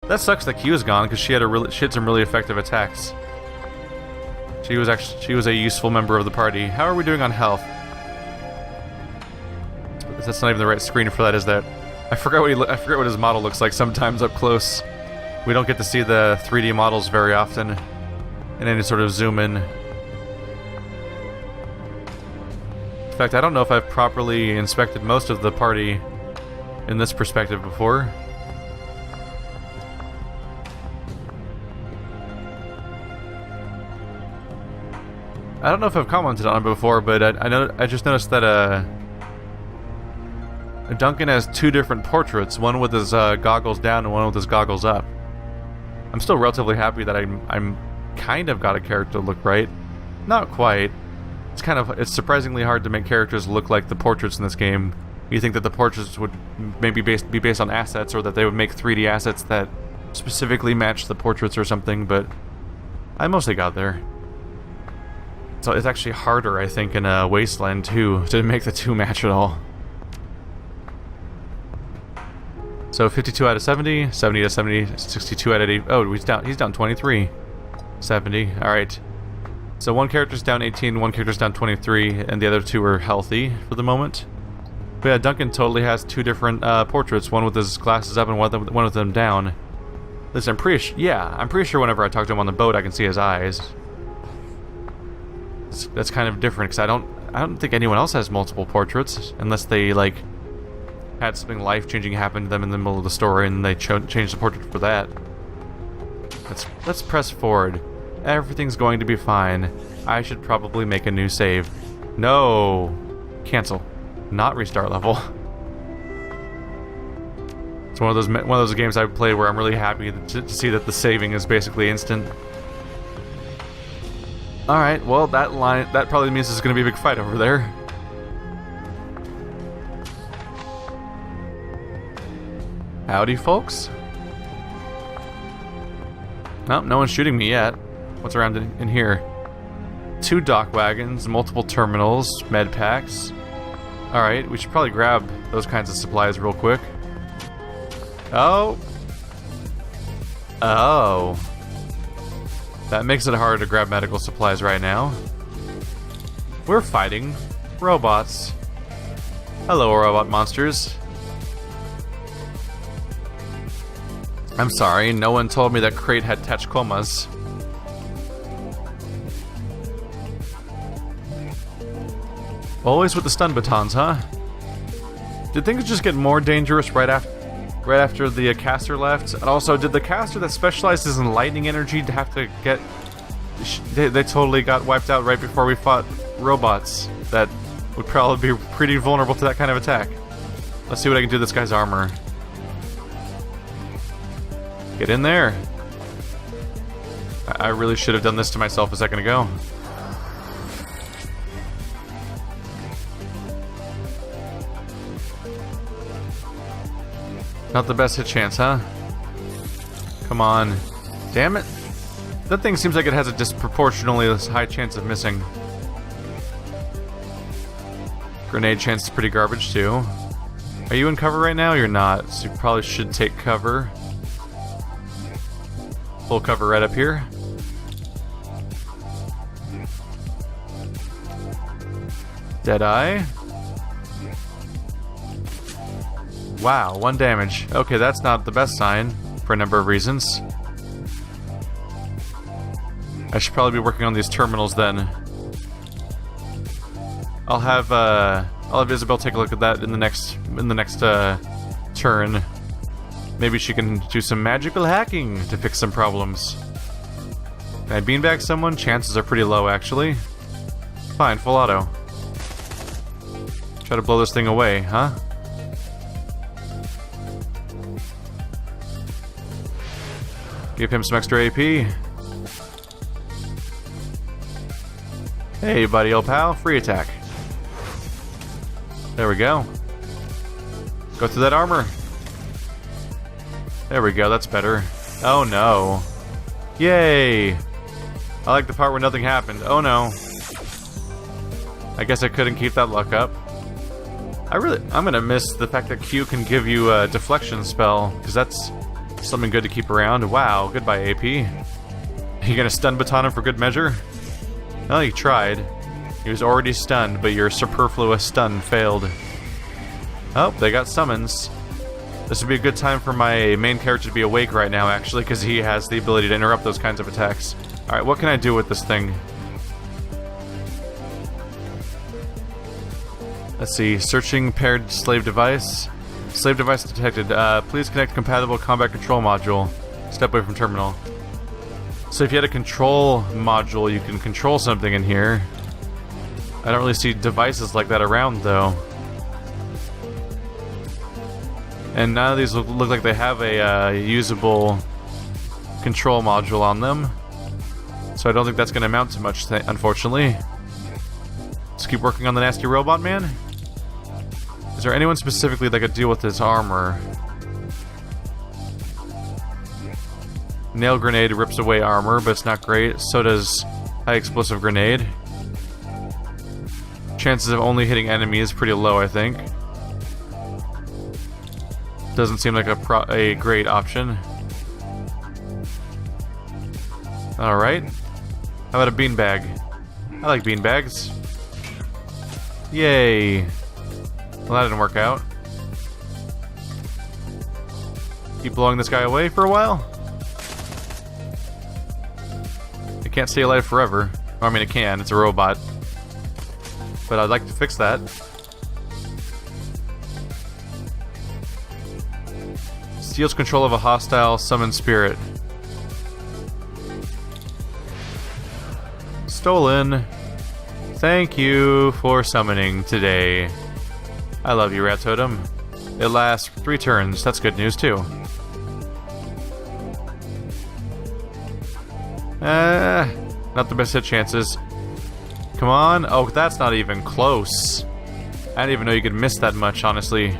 That sucks that Q is gone because she had some really effective attacks. She was a useful member of the party. How are we doing on health? That's not even the right screen for that, is that? I forgot what his model looks like sometimes up close. We don't get to see the 3D models very often in any sort of zoom in. In fact, I don't know if I've properly inspected most of the party in this perspective before. I don't know if I've commented on it before, but I just noticed that Duncan has two different portraits, one with his goggles down and one with his goggles up. I'm still relatively happy that I'm kind of got a character look right. Not quite. It's surprisingly hard to make characters look like the portraits in this game. You think that the portraits would maybe be based on assets, or that they would make 3D assets that specifically match the portraits or something, but I mostly got there. So it's actually harder, I think, in Wasteland 2 to make the two match at all. So 52 out of 70, 70 out of 70, 62 out of 80. Oh, he's down 23. 70, alright. So one character's down 18, one character's down 23, and the other two are healthy for the moment. But yeah, Duncan totally has two different portraits, one with his glasses up and one with them down. Listen, I'm pretty sure whenever I talk to him on the boat I can see his eyes. That's kind of different, because I don't think anyone else has multiple portraits, unless they, like, had something life-changing happen to them in the middle of the story and they changed the portrait for that. Let's press forward. Everything's going to be fine. I should probably make a new save. No! Cancel. Not restart level. It's one of those games I've played where I'm really happy to see that the saving is basically instant. Alright, well, that probably means there's going to be a big fight over there. Howdy, folks. Nope, no one's shooting me yet. What's around in here? 2 dock wagons, multiple terminals, med packs. Alright, we should probably grab those kinds of supplies real quick. Oh. Oh. That makes it harder to grab medical supplies right now. We're fighting robots. Hello, robot monsters. I'm sorry, no one told me that Crate had tachikomas. Always with the stun batons, huh? Did things just get more dangerous right after the caster left? And also, did the caster that specializes in lightning energy have to get... They totally got wiped out right before we fought robots that would probably be pretty vulnerable to that kind of attack. Let's see what I can do to this guy's armor. Get in there. I really should have done this to myself a second ago. Not the best hit chance, huh? Come on. Damn it. That thing seems like it has a disproportionately high chance of missing. Grenade chance is pretty garbage, too. Are you in cover right now? You're not, so you probably should take cover. Full cover right up here. Deadeye. Wow, 1 damage. Okay, that's not the best sign for a number of reasons. I should probably be working on these terminals then. I'll have Isabel take a look at that in the next turn. Maybe she can do some magical hacking to fix some problems. Can I beanbag someone? Chances are pretty low, actually. Fine, full auto. Try to blow this thing away, huh? Give him some extra AP. Hey, buddy, old pal. Free attack. There we go. Go through that armor. There we go, that's better. Oh no. Yay! I like the part where nothing happened. Oh no. I guess I couldn't keep that luck up. I'm gonna miss the fact that Q can give you a deflection spell, because that's Something good to keep around. Wow, goodbye AP. You gonna stun baton him for good measure? Well, you tried. He was already stunned, but your superfluous stun failed. Oh, they got summons. This would be a good time for my main character to be awake right now, actually, because he has the ability to interrupt those kinds of attacks. Alright, what can I do with this thing? Let's see. Searching paired slave device. Slave device detected. Please connect compatible combat control module. Step away from terminal. So if you had a control module, you can control something in here. I don't really see devices like that around, though. And none of these look like they have a usable control module on them. So I don't think that's going to amount to much, unfortunately. Let's keep working on the nasty robot man. Is there anyone specifically that could deal with this armor? Nail grenade rips away armor, but it's not great. So does high explosive grenade. Chances of only hitting enemies pretty low, I think. Doesn't seem like a great option. Alright. How about a beanbag? I like beanbags. Yay. Well, that didn't work out. Keep blowing this guy away for a while? It can't stay alive forever. I mean, it can. It's a robot. But I'd like to fix that. Steals control of a hostile summoned spirit. Stolen. Thank you for summoning today. I love you, Rat Totem. It lasts 3 turns. That's good news, too. Not the best hit chances. Come on. Oh, that's not even close. I didn't even know you could miss that much, honestly.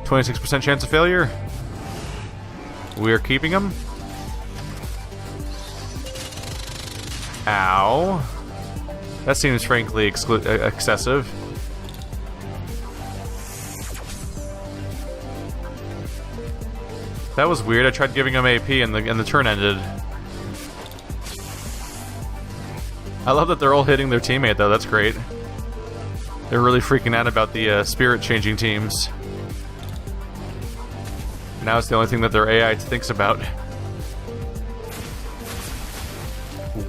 26% chance of failure. We're keeping him. Ow. That seems frankly excessive. That was weird. I tried giving him AP and the turn ended. I love that they're all hitting their teammate, though. That's great. They're really freaking out about the spirit changing teams. Now it's the only thing that their AI thinks about.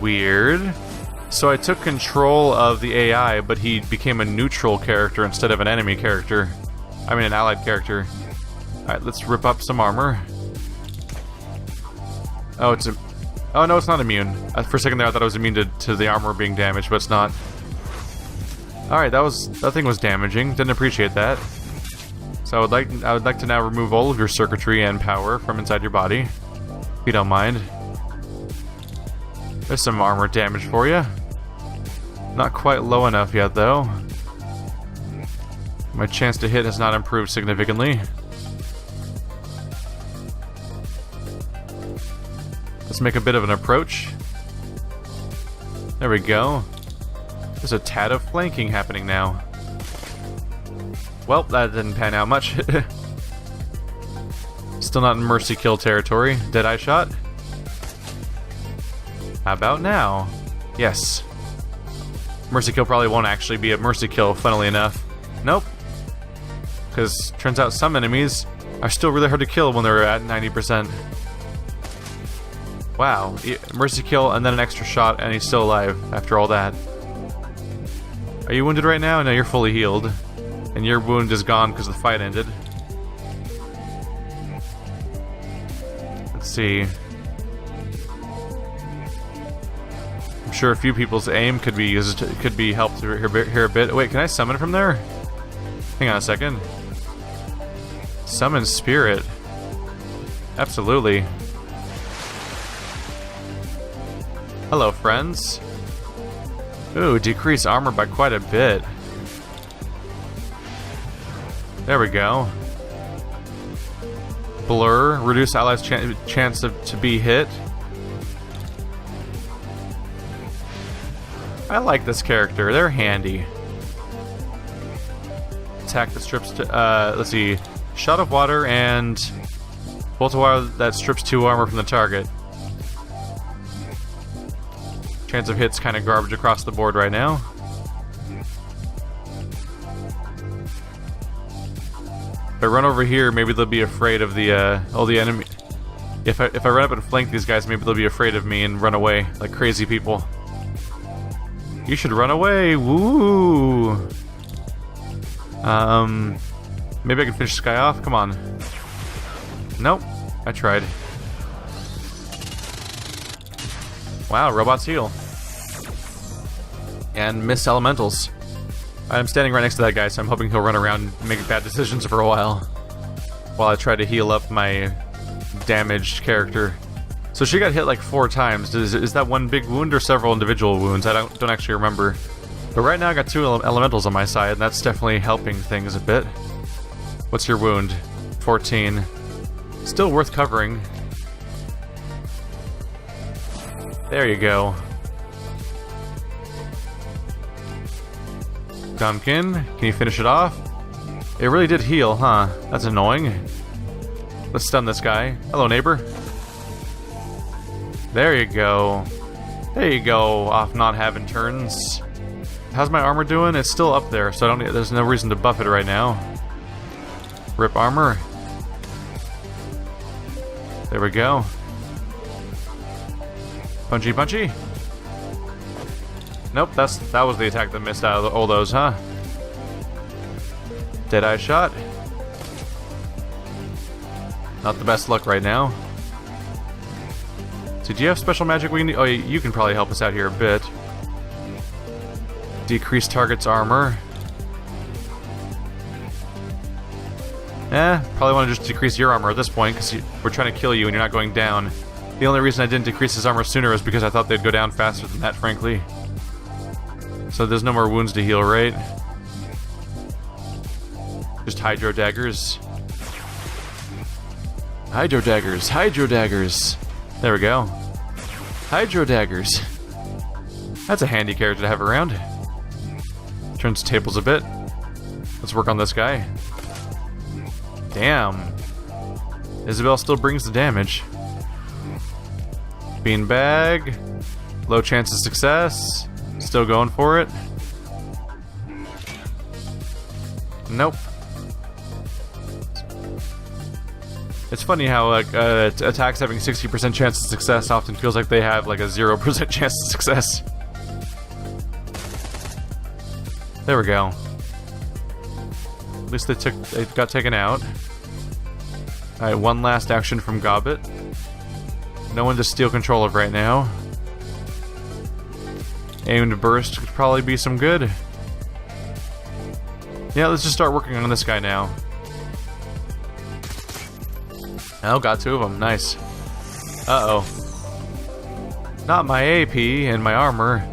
Weird. So I took control of the AI, but he became a neutral character instead of an enemy character. I mean, an allied character. Alright, let's rip up some armor. Oh, it's a... Oh, no, it's not immune. For a second there, I thought it was immune to the armor being damaged, but it's not. Alright, that thing was damaging. Didn't appreciate that. So I would like to now remove all of your circuitry and power from inside your body, if you don't mind. There's some armor damage for you. Not quite low enough yet, though. My chance to hit has not improved significantly. Let's make a bit of an approach. There we go. There's a tad of flanking happening now. Well, that didn't pan out much. Still not in mercy kill territory. Deadeye shot. How about now? Yes. Mercy kill probably won't actually be a mercy kill, funnily enough. Nope. Because turns out some enemies are still really hard to kill when they're at 90%. Wow. Mercy kill and then an extra shot and he's still alive after all that. Are you wounded right now? No, you're fully healed. And your wound is gone because the fight ended. Let's see. I'm sure a few people's aim could be used, could be helped here a bit. Wait, can I summon from there? Hang on a second. Summon spirit. Absolutely. Hello, friends. Ooh, decrease armor by quite a bit. There we go. Blur, reduce allies' chance to be hit. I like this character. They're handy. Attack that strips to, let's see. Shot of water and Bolt of wire that strips 2 armor from the target. Chance of hits kind of garbage across the board right now. If I run over here, maybe they'll be afraid of the enemy. If I run up and flank these guys, maybe they'll be afraid of me and run away like crazy people. You should run away. Woo! Maybe I can finish this guy off. Come on. Nope. I tried. Wow, robots heal. And miss elementals. I'm standing right next to that guy, so I'm hoping he'll run around and make bad decisions for a while I try to heal up my damaged character. So she got hit like 4 times. Is that one big wound or several individual wounds? I don't actually remember. But right now I got 2 elementals on my side, and that's definitely helping things a bit. What's your wound? 14. Still worth covering. There you go. Duncan, can you finish it off? It really did heal, huh? That's annoying. Let's stun this guy. Hello, neighbor. There you go. There you go, off not having turns. How's my armor doing? It's still up there, so there's no reason to buff it right now. Rip armor. There we go. Punchy, punchy. Nope, that was the attack that missed out of all those, huh? Deadeye shot. Not the best luck right now. So do you have special magic we need? Oh, you can probably help us out here a bit. Decrease target's armor. Probably want to just decrease your armor at this point, because we're trying to kill you and you're not going down. The only reason I didn't decrease his armor sooner is because I thought they'd go down faster than that, frankly. So there's no more wounds to heal, right? Just hydro daggers. Hydro daggers, hydro daggers. There we go. Hydro daggers. That's a handy character to have around. Turns tables a bit. Let's work on this guy. Damn. Isabel still brings the damage. Beanbag. Low chance of success. Still going for it. Nope. It's funny how attacks having 60% chance of success often feels like they have like a 0% chance of success. There we go. At least they got taken out. Alright, one last action from Gobbet. No one to steal control of right now. Aimed burst could probably be some good. Yeah, let's just start working on this guy now. Oh, got 2 of them. Nice. Uh-oh. Not my AP and my armor.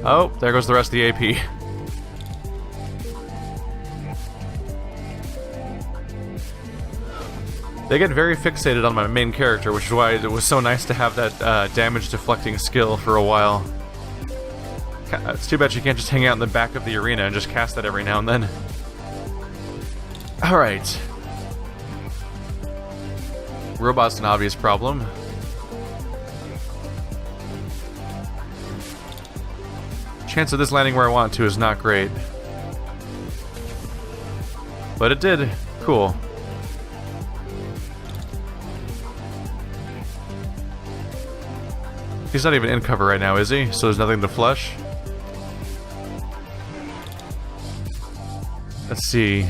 Oh, there goes the rest of the AP. They get very fixated on my main character, which is why it was so nice to have that damage deflecting skill for a while. It's too bad you can't just hang out in the back of the arena and just cast that every now and then. Alright. Robot's an obvious problem. Chance of this landing where I want to is not great. But it did. Cool. He's not even in cover right now, is he? So there's nothing to flush? Let's see.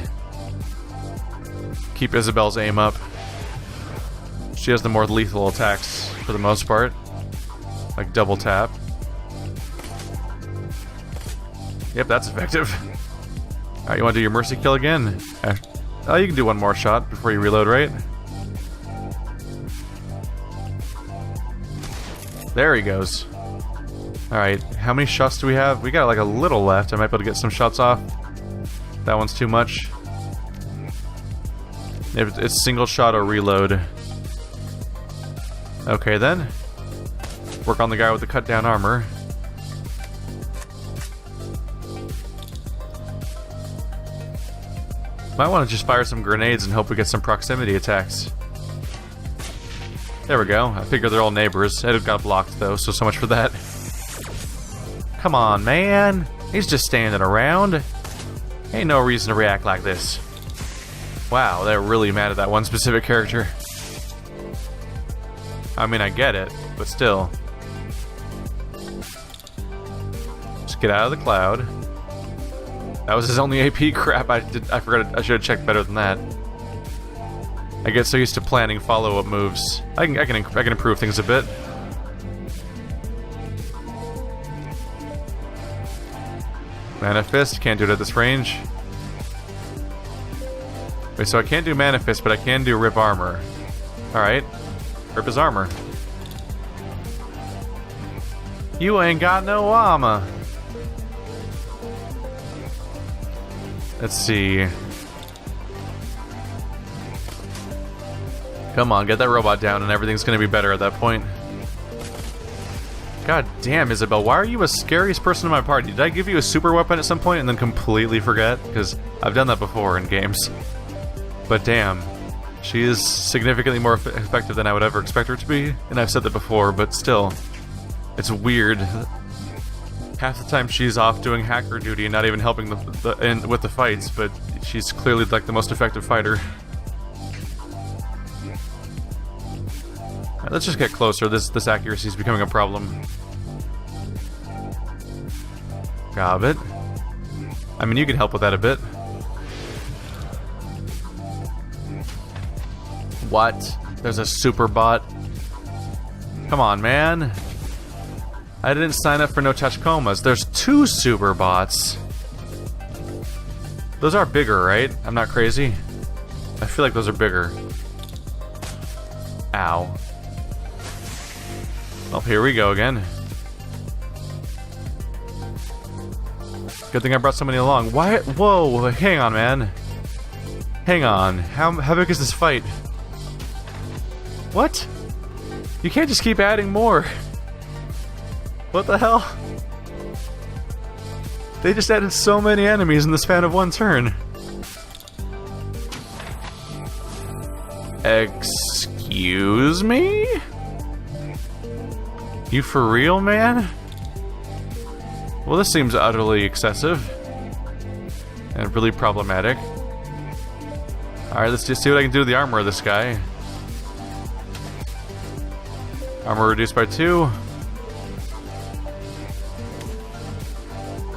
Keep Isabel's aim up. She has the more lethal attacks for the most part. Like double tap. Yep, that's effective. Alright, you want to do your mercy kill again? Oh, you can do one more shot before you reload, right? There he goes. Alright, how many shots do we have? We got like a little left. I might be able to get some shots off. That one's too much. It's single shot or reload. Okay then. Work on the guy with the cut down armor. Might want to just fire some grenades and hope we get some proximity attacks. There we go. I figure they're all neighbors. It got blocked, though, so much for that. Come on, man. He's just standing around. Ain't no reason to react like this. Wow, they're really mad at that one specific character. I mean, I get it, but still. Just get out of the cloud. That was his only AP. Crap, I forgot. I should have checked better than that. I get so used to planning follow-up moves. I can improve things a bit. Mana Fist, can't do it at this range. Wait, so I can't do Mana Fist, but I can do Rip Armor. Alright. Rip his armor. You ain't got no armor. Let's see. Come on, get that robot down and everything's gonna be better at that point. God damn, Isabel, why are you the scariest person in my party? Did I give you a super weapon at some point and then completely forget? Because I've done that before in games. But damn, she is significantly more effective than I would ever expect her to be. And I've said that before, but still, it's weird. Half the time she's off doing hacker duty and not even helping with the fights, but she's clearly like the most effective fighter. Alright, let's just get closer. This accuracy is becoming a problem. Grab it. I mean, you can help with that a bit. What? There's a super bot? Come on, man. I didn't sign up for no Tachikomas. There's 2 super bots. Those are bigger, right? I'm not crazy. I feel like those are bigger. Ow. Well, here we go again. Good thing I brought somebody along. Why? Whoa, hang on, man. Hang on. How big is this fight? What? You can't just keep adding more. What the hell? They just added so many enemies in the span of one turn. Excuse me? You for real, man? Well, this seems utterly excessive. And really problematic. Alright, let's just see what I can do to the armor of this guy. Armor reduced by 2.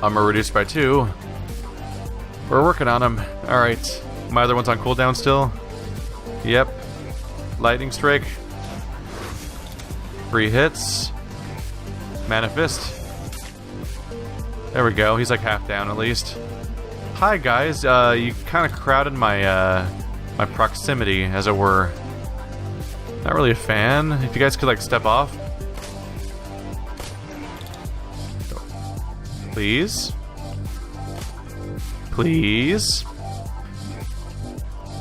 Armor reduced by 2. We're working on him. Alright. My other one's on cooldown still. Yep. Lightning Strike. 3 hits. Mana Fist. There we go. He's like half down at least. Hi guys. You kind of crowded my my proximity, as it were. Not really a fan. If you guys could like step off. Please. Please.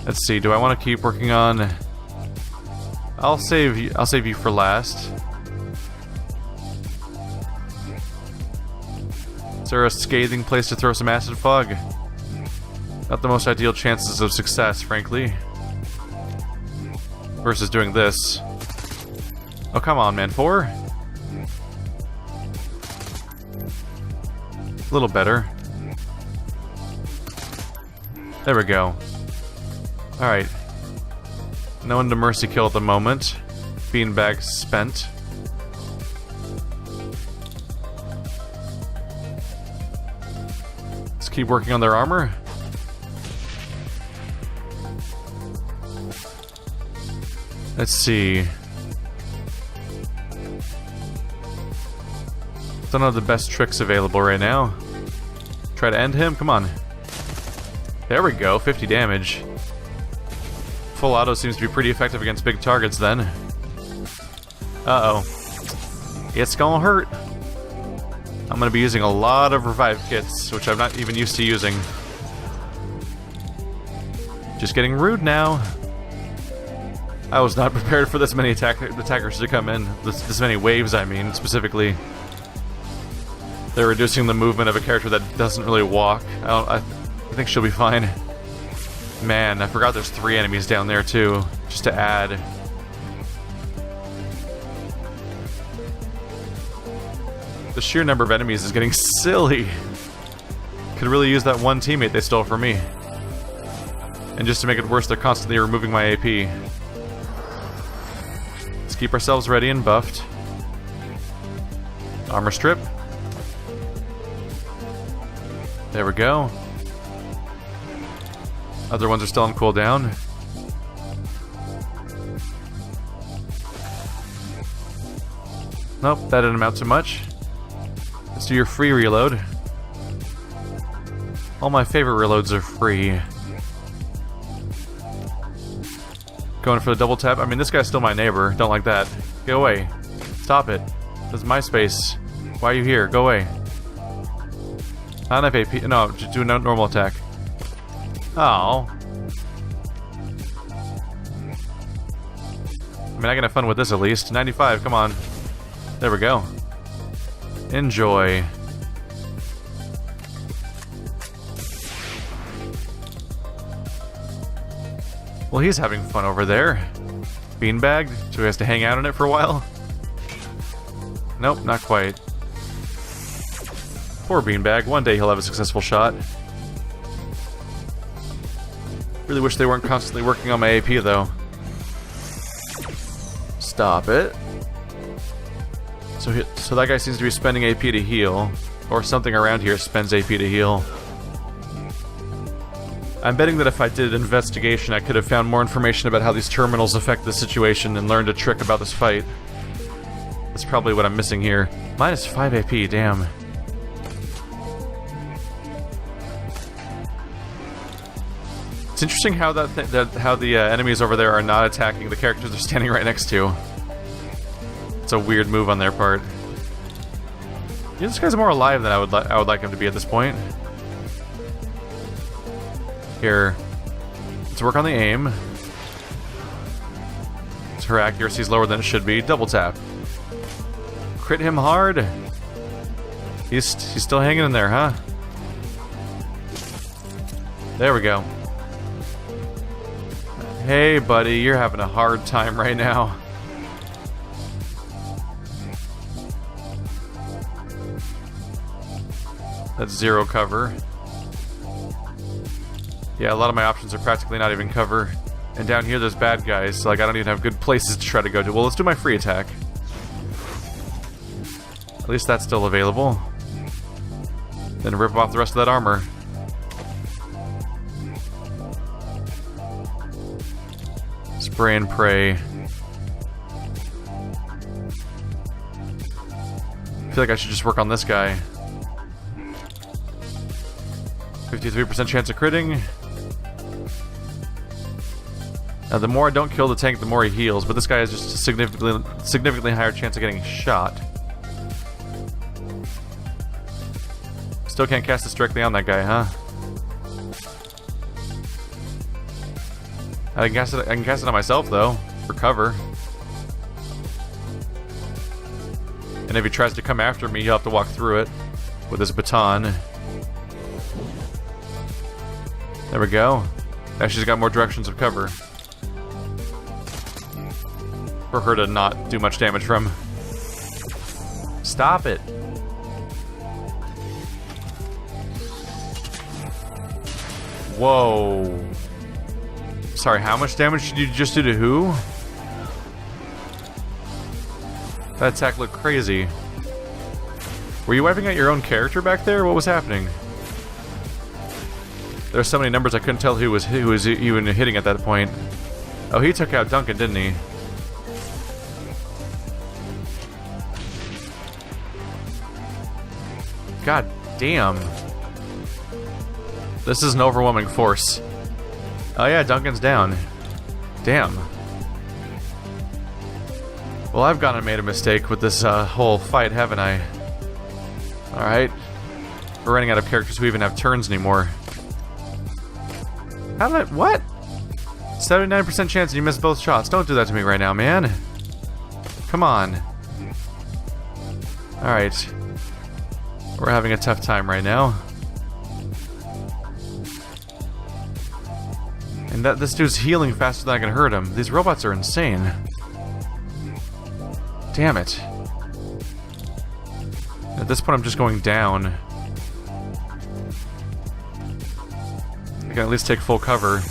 Let's see. Do I want to keep working on? I'll save you for last. Is there a scathing place to throw some acid fog? Not the most ideal chances of success, frankly. Versus doing this. Oh, come on, man. 4? A little better. There we go. Alright. No one to mercy kill at the moment. Beanbag spent. Let's keep working on their armor. Let's see. Don't have the best tricks available right now. Try to end him? Come on. There we go, 50 damage. Full auto seems to be pretty effective against big targets then. Uh-oh. It's gonna hurt. I'm gonna be using a lot of revive kits, which I'm not even used to using. Just getting rude now. I was not prepared for this many attackers to come in. This many waves, I mean, specifically. They're reducing the movement of a character that doesn't really walk. I think she'll be fine. Man, I forgot there's 3 enemies down there too, just to add. The sheer number of enemies is getting silly. Could really use that one teammate they stole from me. And just to make it worse, they're constantly removing my AP. Let's keep ourselves ready and buffed. Armor strip. There we go. Other ones are still on cooldown. Nope, that didn't amount to much. Let's do your free reload. All my favorite reloads are free. Going for the double tap. I mean, this guy's still my neighbor. Don't like that. Get away. Stop it. This is my space. Why are you here? Go away. Not enough AP. No, just do a normal attack. Oh. I mean, I can have fun with this at least. 95, come on. There we go. Enjoy. Well, he's having fun over there. Beanbag, so he has to hang out in it for a while? Nope, not quite. Poor Beanbag. One day he'll have a successful shot. Really wish they weren't constantly working on my AP, though. Stop it. So that guy seems to be spending AP to heal. Or something around here spends AP to heal. I'm betting that if I did an investigation, I could have found more information about how these terminals affect the situation and learned a trick about this fight. That's probably what I'm missing here. Minus 5 AP, damn. It's interesting how how the enemies over there are not attacking the characters they're standing right next to. It's a weird move on their part. Yeah, this guy's more alive than I would like him to be at this point. Here, let's work on the aim. So her accuracy's lower than it should be. Double tap. Crit him hard. He's still hanging in there, huh? There we go. Hey, buddy, you're having a hard time right now. That's 0 cover. Yeah, a lot of my options are practically not even cover. And down here there's bad guys, so like I don't even have good places to try to go to. Well, let's do my free attack. At least that's still available. Then rip off the rest of that armor. Spray and pray. I feel like I should just work on this guy. 53% chance of critting. Now, the more I don't kill the tank, the more he heals, but this guy has just a significantly higher chance of getting shot. Still can't cast this directly on that guy, huh? I can cast it on myself, though, for cover. And if he tries to come after me, he'll have to walk through it with his baton. There we go. Now she's got more directions of cover. For her to not do much damage from. Stop it. Whoa. Sorry, how much damage did you just do to who? That attack looked crazy. Were you wiping out your own character back there? What was happening? There's so many numbers I couldn't tell who was even hitting at that point. Oh, he took out Duncan, didn't he? God damn. This is an overwhelming force. Oh yeah, Duncan's down. Damn. Well, I've gone and made a mistake with this whole fight, haven't I? Alright. We're running out of characters who even have turns anymore. How did I... What? 79% chance you missed both shots. Don't do that to me right now, man. Come on. Alright. We're having a tough time right now. And this dude's healing faster than I can hurt him. These robots are insane. Damn it. At this point, I'm just going down. I can at least take full cover.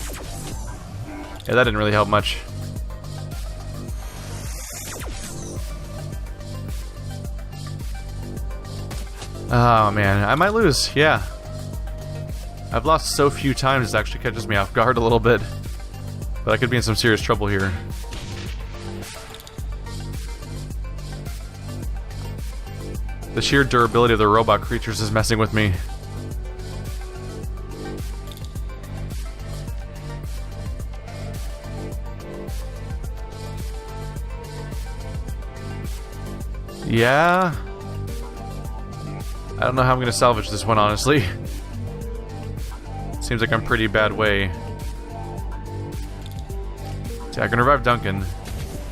Yeah, that didn't really help much. Oh man, I might lose, yeah. I've lost so few times, it actually catches me off guard a little bit. But I could be in some serious trouble here. The sheer durability of the robot creatures is messing with me. Yeah. I don't know how I'm gonna salvage this one, honestly. Seems like I'm pretty bad way. See, I can revive Duncan.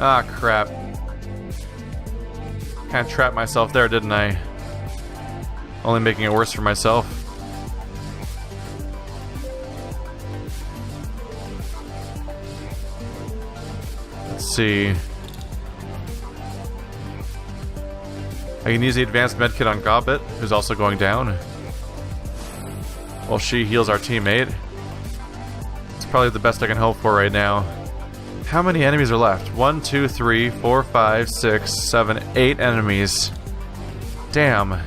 Ah, crap. Kind of trapped myself there, didn't I? Only making it worse for myself. Let's see. I can use the advanced medkit on Gobbet, who's also going down. While she heals our teammate. It's probably the best I can hope for right now. How many enemies are left? 1, 2, 3, 4, 5, 6, 7, 8 enemies. Damn.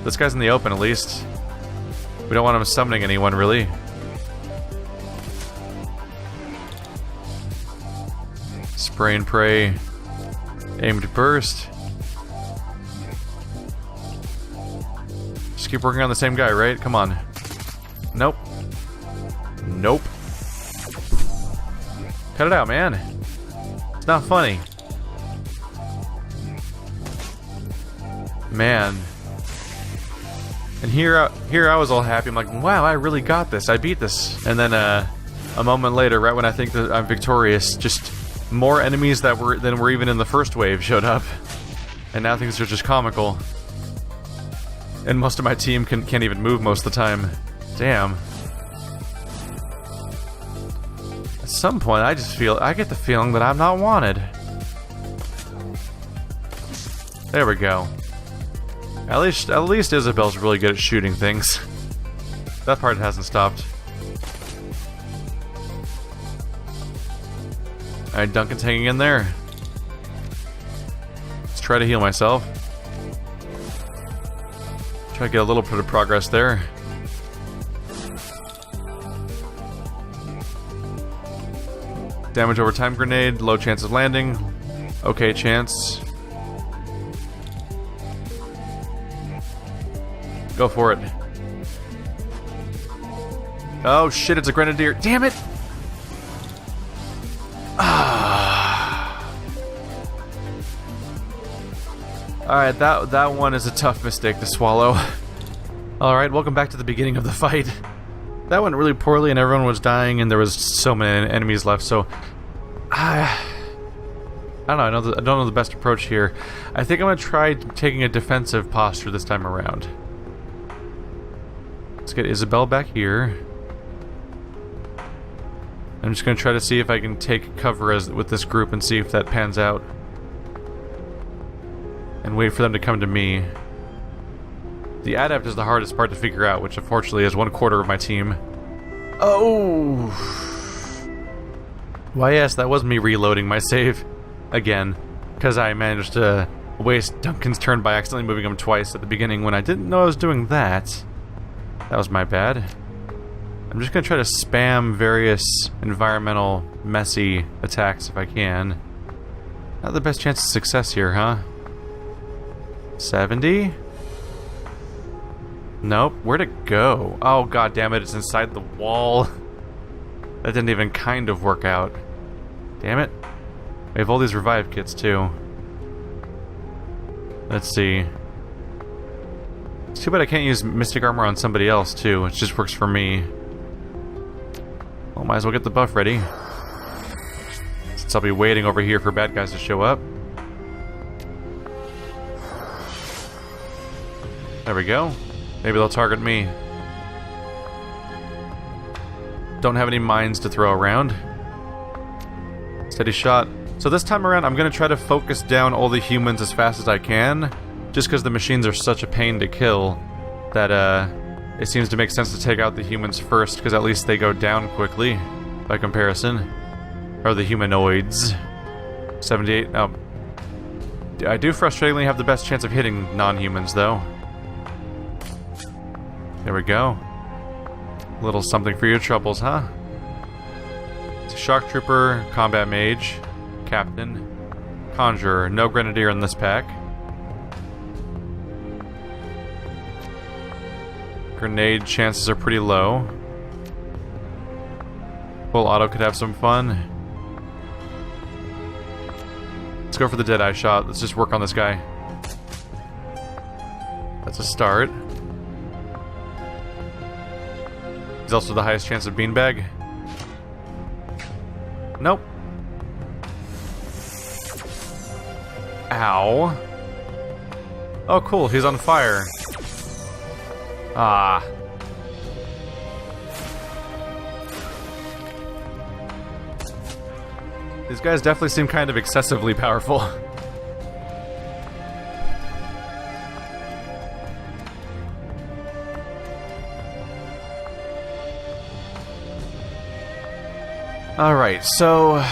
This guy's in the open at least. We don't want him summoning anyone, really. Spray and pray. Aimed burst. Just keep working on the same guy, right? Come on. Nope. Nope. Cut it out, man. It's not funny. Man. And here I was all happy. I'm like, wow, I really got this. I beat this. And then a moment later, right when I think that I'm victorious, just more enemies than were even in the first wave showed up. And now things are just comical. And most of my team can't even move most of the time. Damn. At some point, I get the feeling that I'm not wanted. There we go. At least Isabel's really good at shooting things. That part hasn't stopped. Alright, Duncan's hanging in there. Let's try to heal myself. Try to get a little bit of progress there. Damage over time grenade, low chance of landing. Okay chance. Go for it. Oh shit, it's a grenadier. Damn it! Alright, that one is a tough mistake to swallow. Alright, welcome back to the beginning of the fight. That went really poorly and everyone was dying and there was so many enemies left, so... I don't know, I don't know the best approach here. I think I'm going to try taking a defensive posture this time around. Let's get Isabel back here. I'm just going to try to see if I can take cover with this group and see if that pans out. And wait for them to come to me. The adept is the hardest part to figure out, which unfortunately is 1/4 of my team. Oh! Why yes, that was me reloading my save. Again. Because I managed to waste Duncan's turn by accidentally moving him twice at the beginning when I didn't know I was doing that. That was my bad. I'm just going to try to spam various environmental messy attacks if I can. Not the best chance of success here, huh? 70? Nope. Where'd it go? Oh, god damn it, it's inside the wall. That didn't even kind of work out. Damn it. We have all these revive kits, too. Let's see. It's too bad I can't use Mystic Armor on somebody else, too. It just works for me. Well, might as well get the buff ready. Since I'll be waiting over here for bad guys to show up. There we go. Maybe they'll target me. Don't have any mines to throw around. Steady shot. So this time around, I'm going to try to focus down all the humans as fast as I can. just because the machines are such a pain to kill, that it seems to make sense to take out the humans first, because at least they go down quickly, by comparison. Or the humanoids. 78, oh. I do frustratingly have the best chance of hitting non-humans, though. There we go. A little something for your troubles, huh? It's a Shock Trooper, Combat Mage, Captain, Conjurer. No Grenadier in this pack. Grenade chances are pretty low. Full auto could have some fun. Let's go for the Deadeye shot. Let's just work on this guy. That's a start. He's also the highest chance of beanbag. Nope. Ow. Oh, cool. He's on fire. Ah. These guys definitely seem kind of excessively powerful. Alright, so...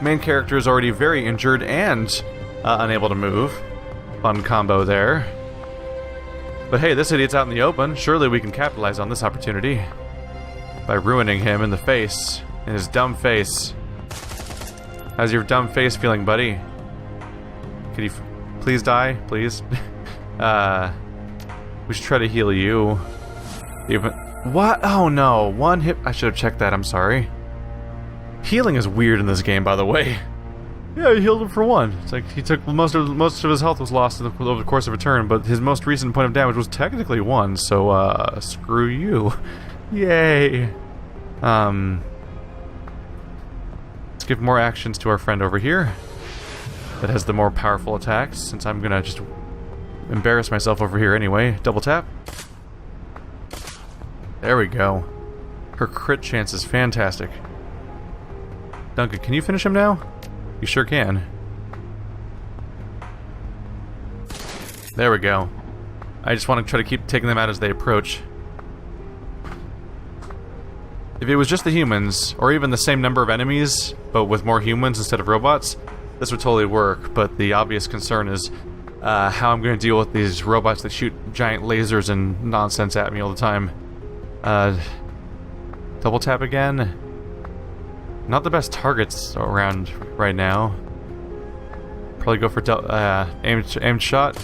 main character is already very injured and unable to move. Fun combo there. But hey, this idiot's out in the open. Surely we can capitalize on this opportunity. By ruining him in the face. In his dumb face. How's your dumb face feeling, buddy? Could you please die? Please? We should try to heal you. Even... what? Oh no, one hit... I should have checked that, I'm sorry. Healing is weird in this game, by the way. Yeah, he healed him for one. It's like he took most of his health was lost over the course of a turn, but his most recent point of damage was technically 1, so screw you. Yay. Let's give more actions to our friend over here. That has the more powerful attacks, since I'm gonna just embarrass myself over here anyway. Double tap. There we go. Her crit chance is fantastic. Duncan, can you finish him now? You sure can. There we go. I just want to try to keep taking them out as they approach. If it was just the humans, or even the same number of enemies, but with more humans instead of robots, this would totally work, but the obvious concern is how I'm going to deal with these robots that shoot giant lasers and nonsense at me all the time. Double tap again. Not the best targets around right now. Probably go for aimed shot.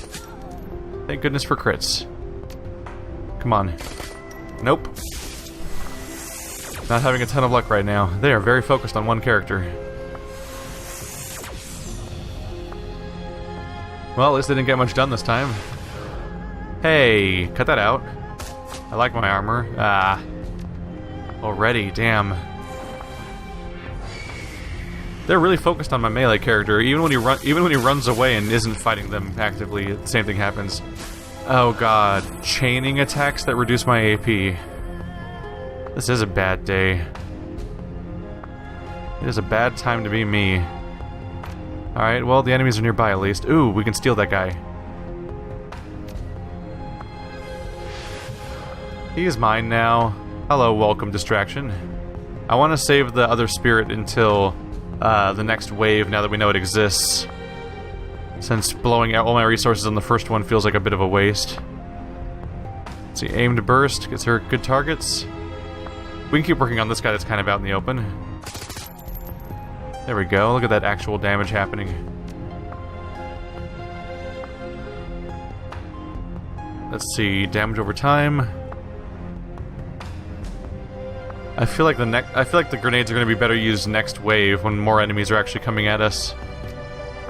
Thank goodness for crits. Come on. Nope. Not having a ton of luck right now. They are very focused on one character. Well, at least they didn't get much done this time. Hey, cut that out. I like my armor. Ah. Already, damn. They're really focused on my melee character. Even when he runs away and isn't fighting them actively, the same thing happens. Oh god, chaining attacks that reduce my AP. This is a bad day. It is a bad time to be me. Alright, well, the enemies are nearby at least. Ooh, we can steal that guy. He is mine now. Hello, welcome distraction. I want to save the other spirit until the next wave, now that we know it exists. Since blowing out all my resources on the first one feels like a bit of a waste. Let's see, aimed burst, gets her good targets. We can keep working on this guy that's kind of out in the open. There we go, look at that actual damage happening. Let's see, damage over time. I feel like the grenades are going to be better used next wave when more enemies are actually coming at us.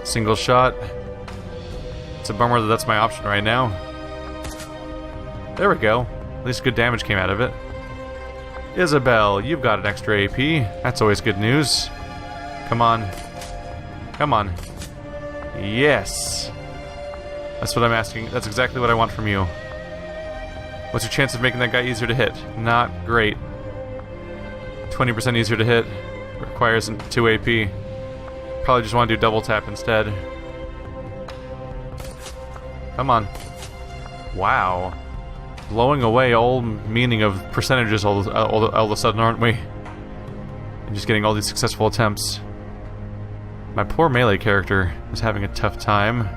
Single shot. It's a bummer that that's my option right now. There we go. At least good damage came out of it. Isabel, you've got an extra AP. That's always good news. Come on. Come on. Yes. That's what I'm asking. That's exactly what I want from you. What's your chance of making that guy easier to hit? Not great. 20% easier to hit. Requires 2 AP. Probably just want to do double tap instead. Come on. Wow. Blowing away all meaning of percentages all of a sudden, aren't we? And just getting all these successful attempts. My poor melee character is having a tough time.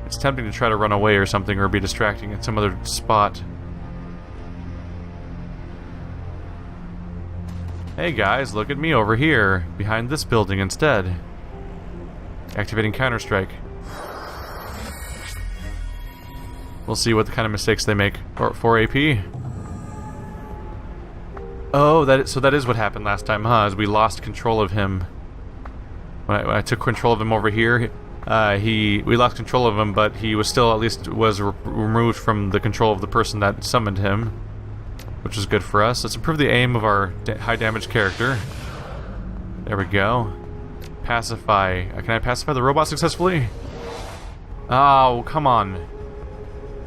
It's tempting to try to run away or something, or be distracting at some other spot. Hey guys, look at me over here, behind this building instead. Activating Counter-Strike. We'll see what kind of mistakes they make for AP. Oh, so that is what happened last time, huh? Is we lost control of him. When I took control of him over here, we lost control of him, but he was still, at least, removed from the control of the person that summoned him, which is good for us. Let's improve the aim of our high damage character. There we go. Pacify. Can I pacify the robot successfully? Oh, come on.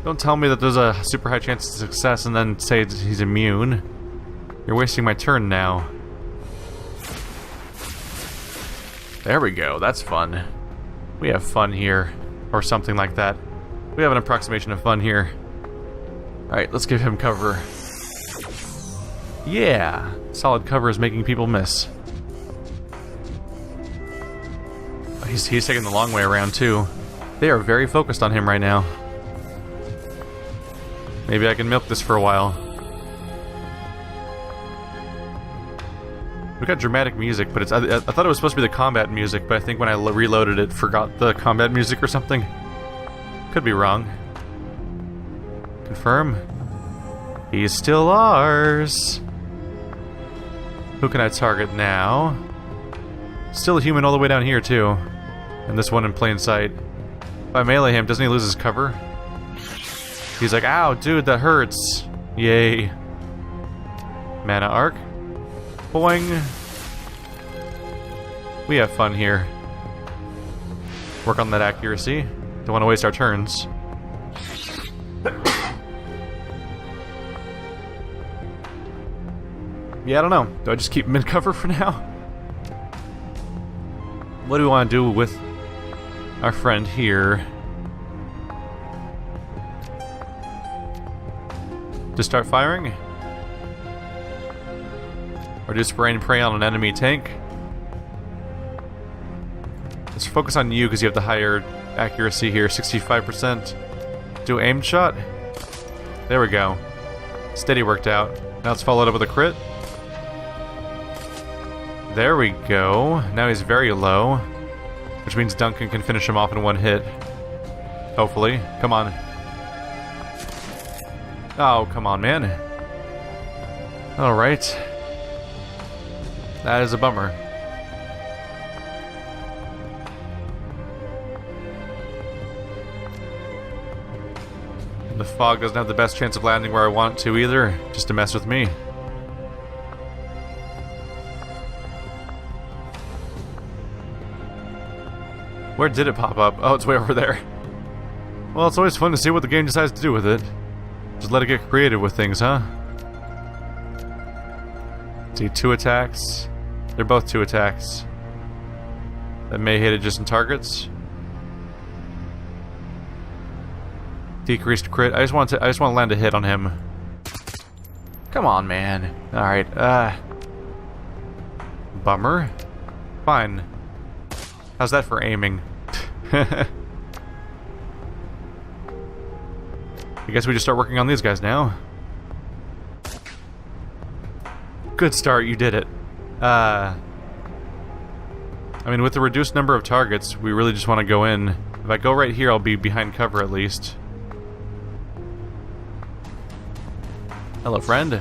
Don't tell me that there's a super high chance of success and then say he's immune. You're wasting my turn now. There we go. That's fun. We have fun here. Or something like that. We have an approximation of fun here. Alright, let's give him cover. Yeah! Solid cover is making people miss. He's taking the long way around, too. They are very focused on him right now. Maybe I can milk this for a while. We got dramatic music, but I thought it was supposed to be the combat music, but I think when I reloaded it, forgot the combat music or something. Could be wrong. Confirm. He's still ours. Who can I target now? Still a human all the way down here, too. And this one in plain sight. If I melee him, doesn't he lose his cover? He's like, ow, dude, that hurts. Yay. Mana arc. Boing. We have fun here. Work on that accuracy. Don't want to waste our turns. Yeah, I don't know. Do I just keep mid-cover for now? What do we want to do with our friend here? Just start firing? Or do spray and pray on an enemy tank? Let's focus on you because you have the higher accuracy here, 65%. Do aim shot? There we go. Steady worked out. Now it's followed up with a crit. There we go. Now he's very low, which means Duncan can finish him off in one hit. Hopefully. Come on. Oh, come on, man. Alright. That is a bummer. And the fog doesn't have the best chance of landing where I want it to either, just to mess with me. Where did it pop up? Oh, it's way over there. Well, it's always fun to see what the game decides to do with it. Just let it get creative with things, huh? See, 2 attacks. They're both 2 attacks. That may hit adjacent targets. Decreased crit. I just want to land a hit on him. Come on, man. Alright, bummer. Fine. How's that for aiming? I guess we just start working on these guys now. Good start, you did it. I mean, with the reduced number of targets, we really just want to go in. If I go right here, I'll be behind cover at least. Hello, friend.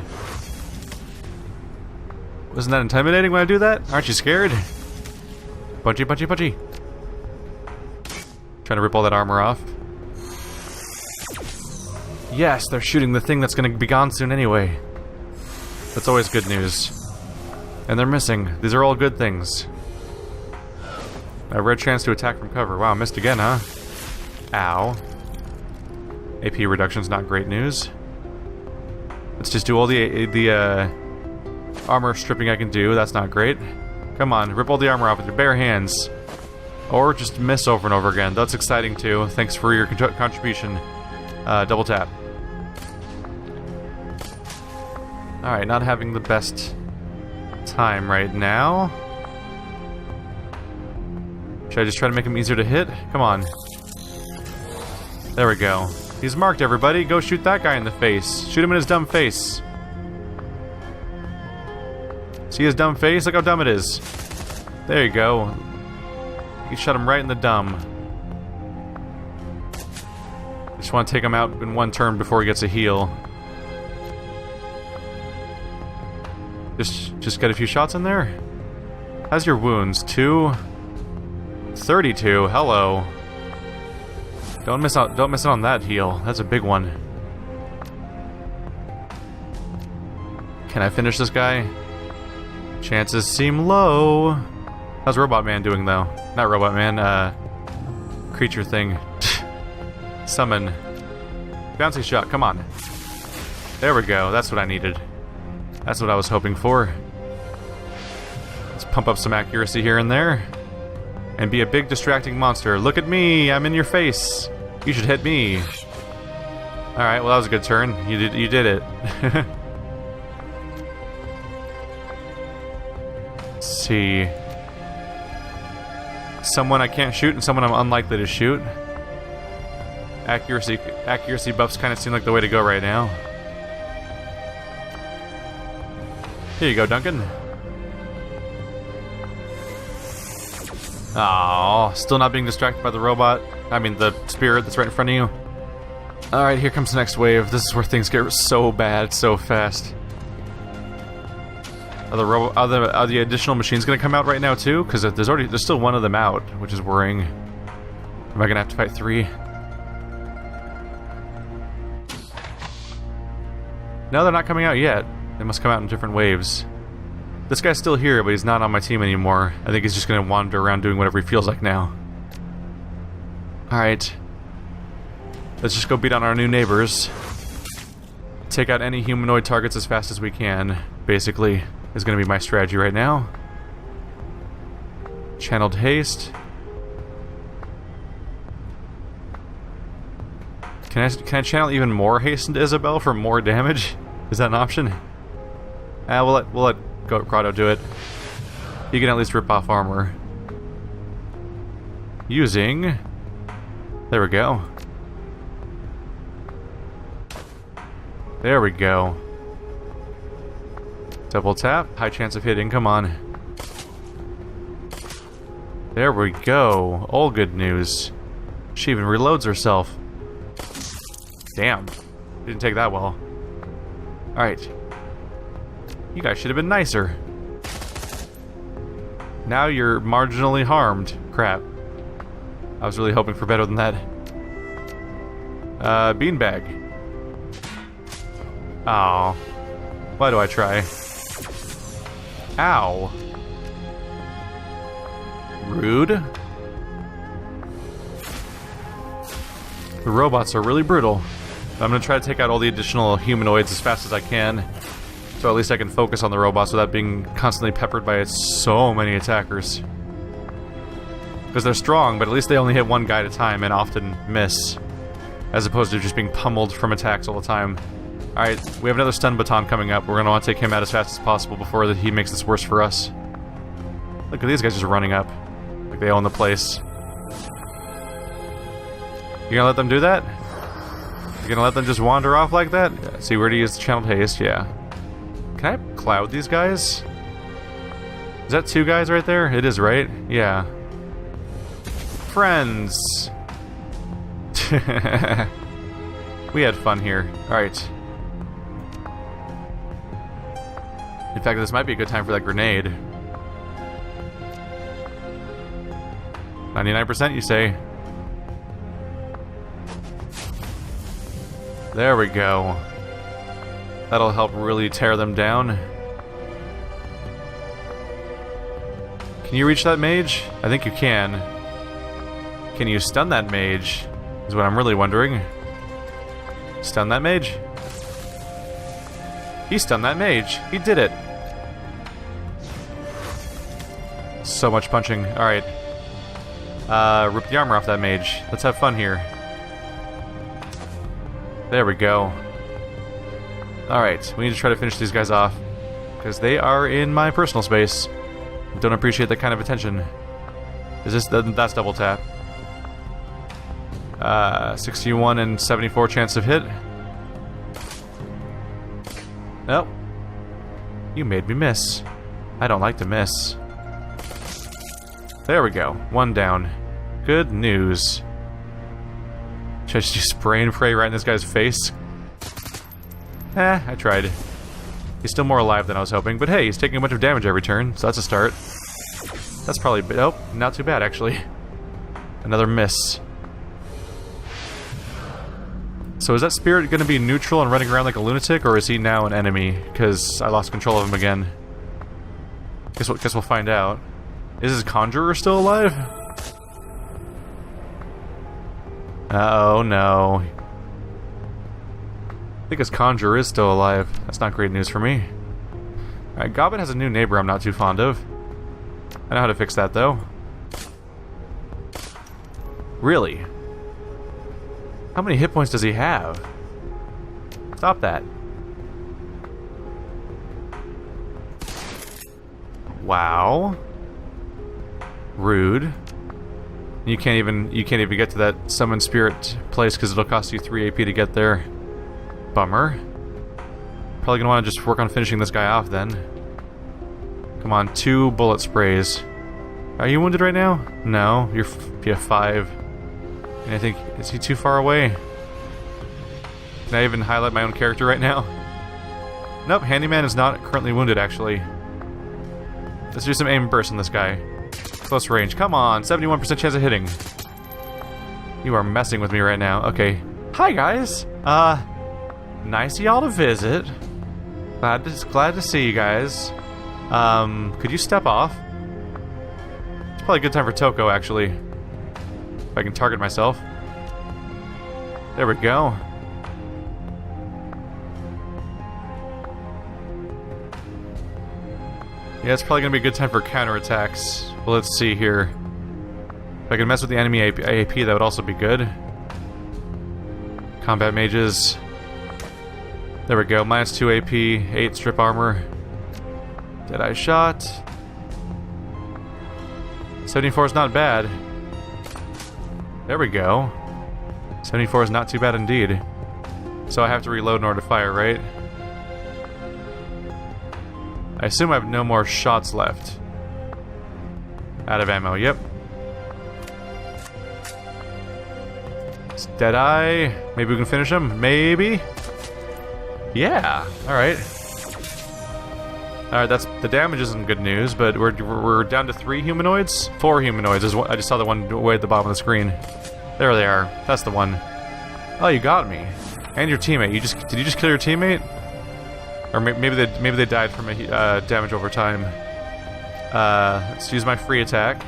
Wasn't that intimidating when I do that? Aren't you scared? Punchy, punchy, punchy. Trying to rip all that armor off. Yes, they're shooting the thing that's going to be gone soon anyway. That's always good news. And they're missing. These are all good things. A rare chance to attack from cover. Wow, missed again, huh? Ow. AP reduction's not great news. Let's just do all the armor stripping I can do. That's not great. Come on, rip all the armor off with your bare hands. Or just miss over and over again. That's exciting too. Thanks for your contribution. Double tap. Alright, not having the best time right now. Should I just try to make him easier to hit? Come on. There we go. He's marked, everybody. Go shoot that guy in the face. Shoot him in his dumb face. See his dumb face? Look how dumb it is. There you go. You shot him right in the dumb. Just want to take him out in one turn before he gets a heal. Just get a few shots in there. How's your wounds? 2? 32. Hello. Don't miss out on that heal. That's a big one. Can I finish this guy? Chances seem low. How's Robot Man doing though? Not Robot Man, creature thing. Summon. Bouncy shot, come on. There we go, that's what I needed. That's what I was hoping for. Let's pump up some accuracy here and there. And be a big distracting monster. Look at me, I'm in your face. You should hit me. Alright, well that was a good turn. You did it. Let's see. Someone I can't shoot and someone I'm unlikely to shoot. Accuracy buffs kind of seem like the way to go right now. Here you go, Duncan. Aww, still not being distracted by the robot. I mean, the spirit that's right in front of you. Alright, here comes the next wave. This is where things get so bad so fast. Are the additional machines gonna come out right now too? Because there's still one of them out, which is worrying. Am I gonna have to fight 3? No, they're not coming out yet. They must come out in different waves. This guy's still here, but he's not on my team anymore. I think he's just gonna wander around doing whatever he feels like now. Alright. Let's just go beat on our new neighbors. Take out any humanoid targets as fast as we can, basically, is gonna be my strategy right now. Channeled haste. Can I channel even more haste into Isabel for more damage? Is that an option? We'll let Grotto do it. He can at least rip off armor. Using... There we go. There we go. Double tap, high chance of hitting, come on. There we go. All good news. She even reloads herself. Damn. Didn't take that well. Alright. You guys should have been nicer. Now you're marginally harmed. Crap. I was really hoping for better than that. Beanbag. Aw. Why do I try? Ow. Rude. The robots are really brutal. I'm gonna try to take out all the additional humanoids as fast as I can, so at least I can focus on the robots without being constantly peppered by so many attackers. Because they're strong, but at least they only hit one guy at a time and often miss, as opposed to just being pummeled from attacks all the time. Alright, we have another stun baton coming up. We're gonna want to take him out as fast as possible before he makes this worse for us. Look at these guys just running up. Like they own the place. You gonna let them do that? You gonna let them just wander off like that? Yeah. See, where to use the channeled haste? Yeah. Can I cloud these guys? Is that 2 guys right there? It is, right? Yeah. Friends! We had fun here. Alright. In fact, this might be a good time for that grenade. 99%, you say? There we go. That'll help really tear them down. Can you reach that mage? I think you can. Can you stun that mage? Is what I'm really wondering. Stun that mage? He stunned that mage. He did it. So much punching. Alright. Rip the armor off that mage. Let's have fun here. There we go. Alright, we need to try to finish these guys off. Because they are in my personal space. Don't appreciate that kind of attention. Is this... that's double tap. 61 and 74 chance of hit. Nope. You made me miss. I don't like to miss. There we go. One down. Good news. Should I just do spray and pray right in this guy's face? I tried. He's still more alive than I was hoping, but hey, he's taking a bunch of damage every turn, so that's a start. That's probably... oh, not too bad, actually. Another miss. So is that spirit going to be neutral and running around like a lunatic, or is he now an enemy? Because I lost control of him again. Guess we'll find out. Is his conjurer still alive? Oh no. I think his conjurer is still alive. That's not great news for me. Alright, Goblin has a new neighbor I'm not too fond of. I know how to fix that though. Really? How many hit points does he have? Stop that. Wow. Rude. You can't even get to that summon spirit place because it'll cost you 3 AP to get there. Bummer. Probably gonna want to just work on finishing this guy off then. Come on, 2 bullet sprays. Are you wounded right now? No, you're 5. And I think, is he too far away? Can I even highlight my own character right now? Nope, Handyman is not currently wounded actually. Let's do some aim burst on this guy. Close range. Come on, 71% chance of hitting. You are messing with me right now. Okay. Hi guys. Nice of y'all to visit. Glad to see you guys. Could you step off? It's probably a good time for Toko actually. If I can target myself. There we go. Yeah, it's probably gonna be a good time for counterattacks. Well, let's see here. If I can mess with the enemy AP, that would also be good. Combat mages. There we go. Minus 2 AP, 8 strip armor. Deadeye shot. 74 is not bad. There we go. 74 is not too bad indeed. So I have to reload in order to fire, right? I assume I have no more shots left. Out of ammo, yep. It's Deadeye. Maybe we can finish him? Maybe? Yeah, alright. Alright, that's the damage isn't good news, but we're down to 3 humanoids? 4 humanoids. I just saw the one way at the bottom of the screen. There they are. That's the one. Oh, you got me. And your teammate. Did you just kill your teammate? Or maybe they died from a damage over time. Let's use my free attack.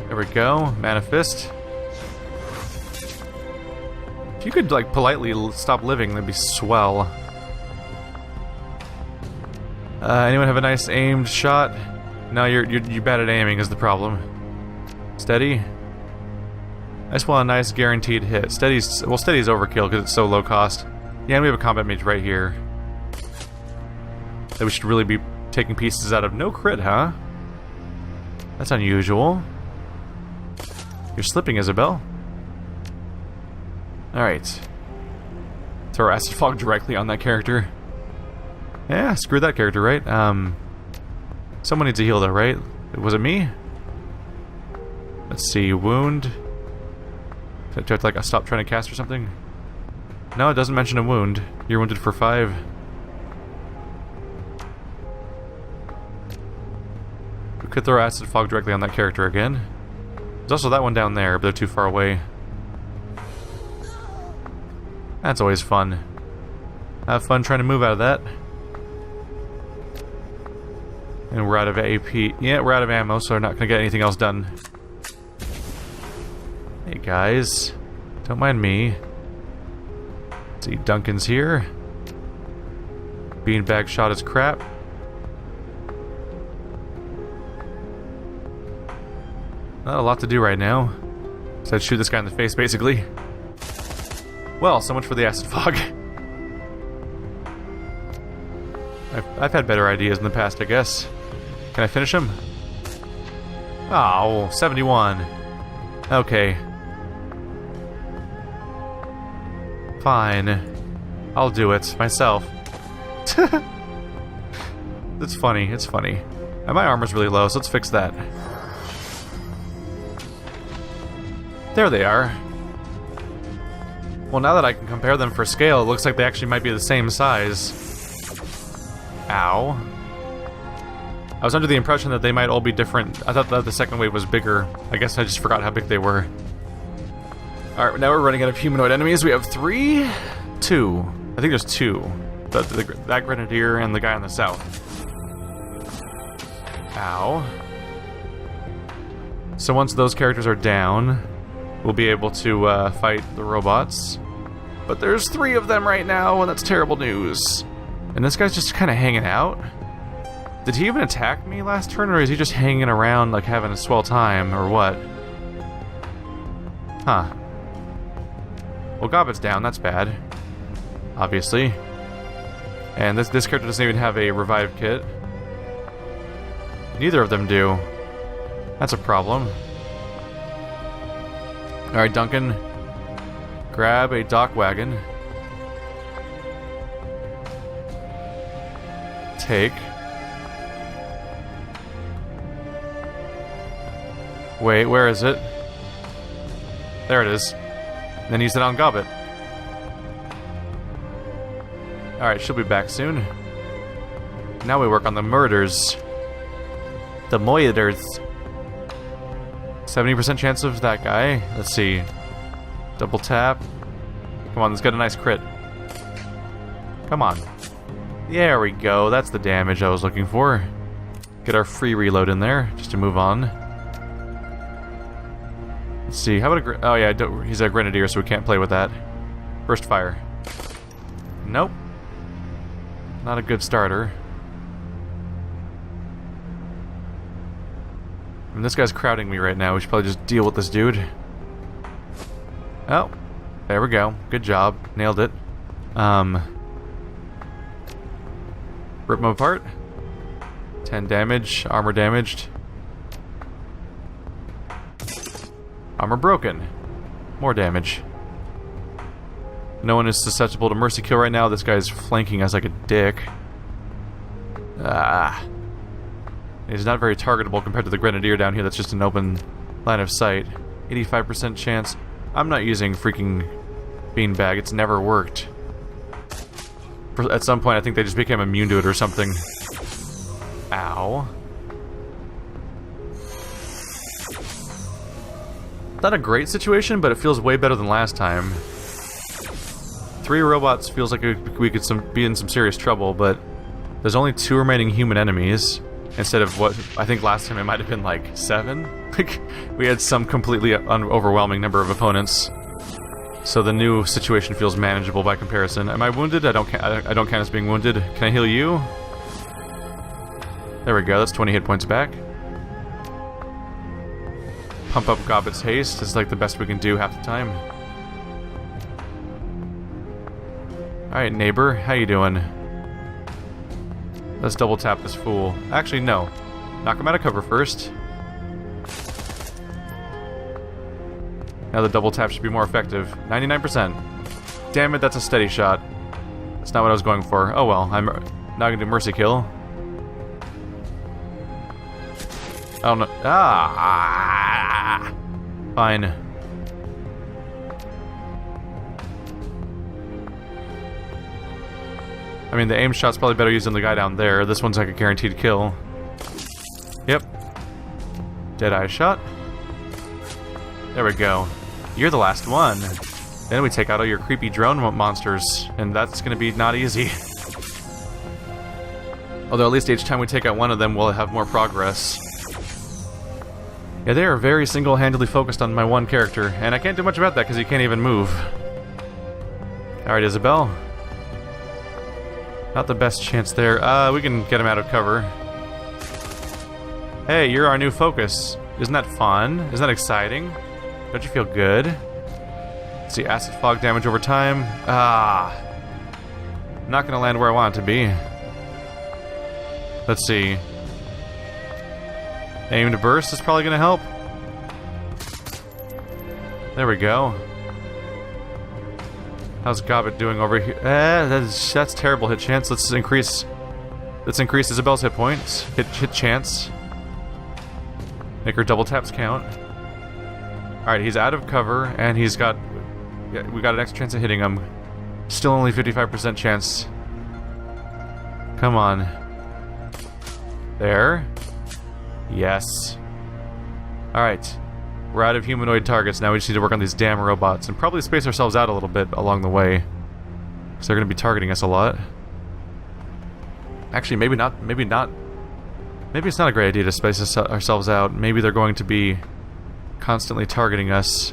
There we go. Mana Fist. If you could like politely stop living, that'd be swell. Anyone have a nice aimed shot? No, you're bad at aiming is the problem. Steady. I just want a nice guaranteed hit. Steady's overkill because it's so low cost. Yeah, and we have a combat mage right here. That we should really be taking pieces out of. No crit, huh? That's unusual. You're slipping, Isabel. Alright. Throw Acid Fog directly on that character. Yeah, screw that character, right? Someone needs a heal though, right? Was it me? Let's see, wound. Do I have to like stop trying to cast or something? No, it doesn't mention a wound. You're wounded for 5. We could throw Acid Fog directly on that character again. There's also that one down there, but they're too far away. That's always fun. Have fun trying to move out of that. And we're out of AP. Yeah, we're out of ammo, so we're not gonna get anything else done. Hey guys, don't mind me. Let's see, Duncan's here. Beanbag shot is crap. Not a lot to do right now. So I'd shoot this guy in the face, basically. Well, so much for the acid fog. I've had better ideas in the past, I guess. Can I finish him? Oh, 71. Okay. Fine. I'll do it myself. It's funny, it's funny. And my armor's really low, so let's fix that. There they are. Well, now that I can compare them for scale, it looks like they actually might be the same size. Ow. I was under the impression that they might all be different. I thought that the second wave was bigger. I guess I just forgot how big they were. Alright, now we're running out of humanoid enemies. We have 3? 2. I think there's 2. That Grenadier and the guy on the south. Ow. So once those characters are down, we'll be able to fight the robots. But there's 3 of them right now, and that's terrible news. And this guy's just kind of hanging out. Did he even attack me last turn, or is he just hanging around like having a swell time, or what? Huh. Well, Gobbet's down, that's bad. Obviously. And this character doesn't even have a revive kit. Neither of them do. That's a problem. Alright, Duncan. Grab a dock wagon. Take. Wait, where is it? There it is. And then use it on Gobbet. Alright, she'll be back soon. Now we work on the murders. The murders. 70% chance of that guy. Let's see. Double tap. Come on, let's get a nice crit. Come on. There we go. That's the damage I was looking for. Get our free reload in there, just to move on. Let's see. How about a... Oh yeah, he's a Grenadier, so we can't play with that. First fire. Nope. Not a good starter. And this guy's crowding me right now. We should probably just deal with this dude. Oh. There we go. Good job. Nailed it. Rip him apart. 10 damage. Armor damaged. Armor broken. More damage. No one is susceptible to mercy kill right now. This guy's flanking us like a dick. Ah. He's not very targetable compared to the Grenadier down here that's just an open line of sight. 85% chance. I'm not using freaking beanbag. It's never worked. At some point, I think they just became immune to it or something. Ow. Not a great situation, but it feels way better than last time. 3 robots feels like we could be in some serious trouble, but there's only 2 remaining human enemies instead of what I think last time it might have been like 7. Like we had some completely overwhelming number of opponents. So the new situation feels manageable by comparison. Am I wounded? I don't count as being wounded. Can I heal you? There we go. That's 20 hit points back. Pump up Gobbet's haste is like the best we can do half the time. Alright, neighbor. How you doing? Let's double tap this fool. Actually, no. Knock him out of cover first. Now the double tap should be more effective. 99%. Damn it, that's a steady shot. That's not what I was going for. Oh well, I'm not gonna do mercy kill. Oh no. Ah! Fine. I mean, the aim shot's probably better used than the guy down there. This one's like a guaranteed kill. Yep. Deadeye shot. There we go. You're the last one. Then we take out all your creepy drone monsters, and that's gonna be not easy. Although at least each time we take out one of them, we'll have more progress. Yeah, they are very single-handedly focused on my one character, and I can't do much about that because he can't even move. Alright, Isabel. Not the best chance there. We can get him out of cover. Hey, you're our new focus. Isn't that fun? Isn't that exciting? Don't you feel good? Let's see, acid fog damage over time. Ah. I'm not gonna land where I want it to be. Let's see. Aimed burst is probably gonna help. There we go. How's Gobbet doing over here? That's terrible hit chance. Let's increase Isabel's hit points. Hit chance. Make her double taps count. Alright, he's out of cover, and he's got... Yeah, we got an extra chance of hitting him. Still only 55% chance. Come on. There. Yes. Alright. We're out of humanoid targets. Now we just need to work on these damn robots. And probably space ourselves out a little bit along the way. Because they're going to be targeting us a lot. Actually, maybe not. Maybe not. Maybe it's not a great idea to space ourselves out. Maybe they're going to be constantly targeting us.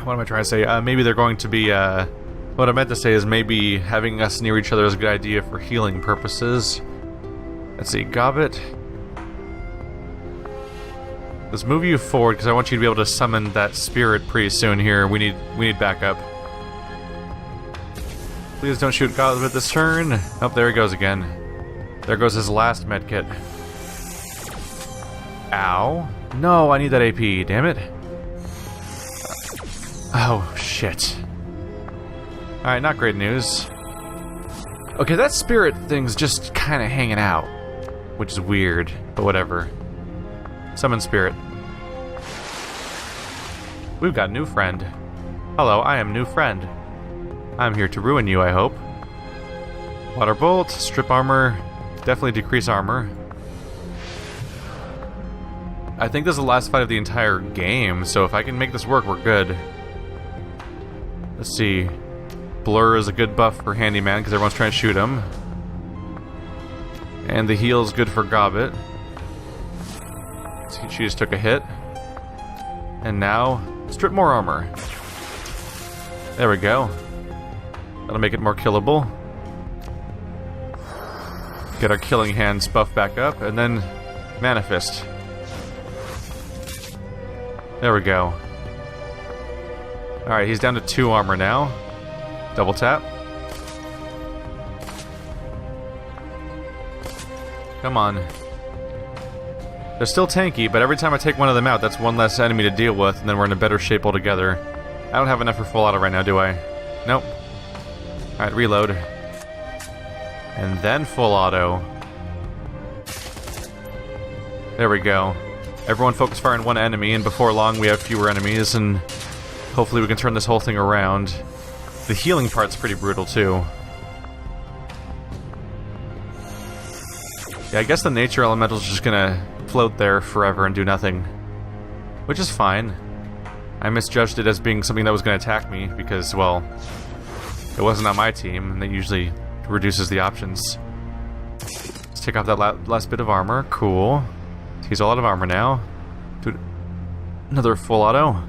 What am I trying to say? Maybe they're going to be... what I meant to say is maybe having us near each other is a good idea for healing purposes. Let's see, Gobbet. Let's move you forward because I want you to be able to summon that spirit pretty soon here. We need backup. Please don't shoot Gobbet this turn. Oh, there he goes again. There goes his last medkit. Ow. No, I need that AP, damn it. Oh, shit. Alright, not great news. Okay, that spirit thing's just kind of hanging out. Which is weird, but whatever. Summon spirit. We've got new friend. Hello, I am new friend. I'm here to ruin you, I hope. Water bolt, strip armor, definitely decrease armor. I think this is the last fight of the entire game, so if I can make this work, we're good. Let's see. Blur is a good buff for Handyman because everyone's trying to shoot him. And the heal is good for Gobbet. She just took a hit. And now, strip more armor. There we go. That'll make it more killable. Get our killing hands buff back up, and then manifest. There we go. Alright, he's down to 2 armor now. Double tap. Come on. They're still tanky, but every time I take one of them out, that's one less enemy to deal with, and then we're in a better shape altogether. I don't have enough for full auto right now, do I? Nope. Alright, reload. And then full auto. There we go. Everyone focus fire on one enemy, and before long we have fewer enemies, and hopefully we can turn this whole thing around. The healing part's pretty brutal, too. Yeah, I guess the nature elemental's just gonna float there forever and do nothing. Which is fine. I misjudged it as being something that was gonna attack me, because, well, it wasn't on my team, and that usually reduces the options. Let's take off that last bit of armor. Cool. He's all out of armor now. Dude, another full auto.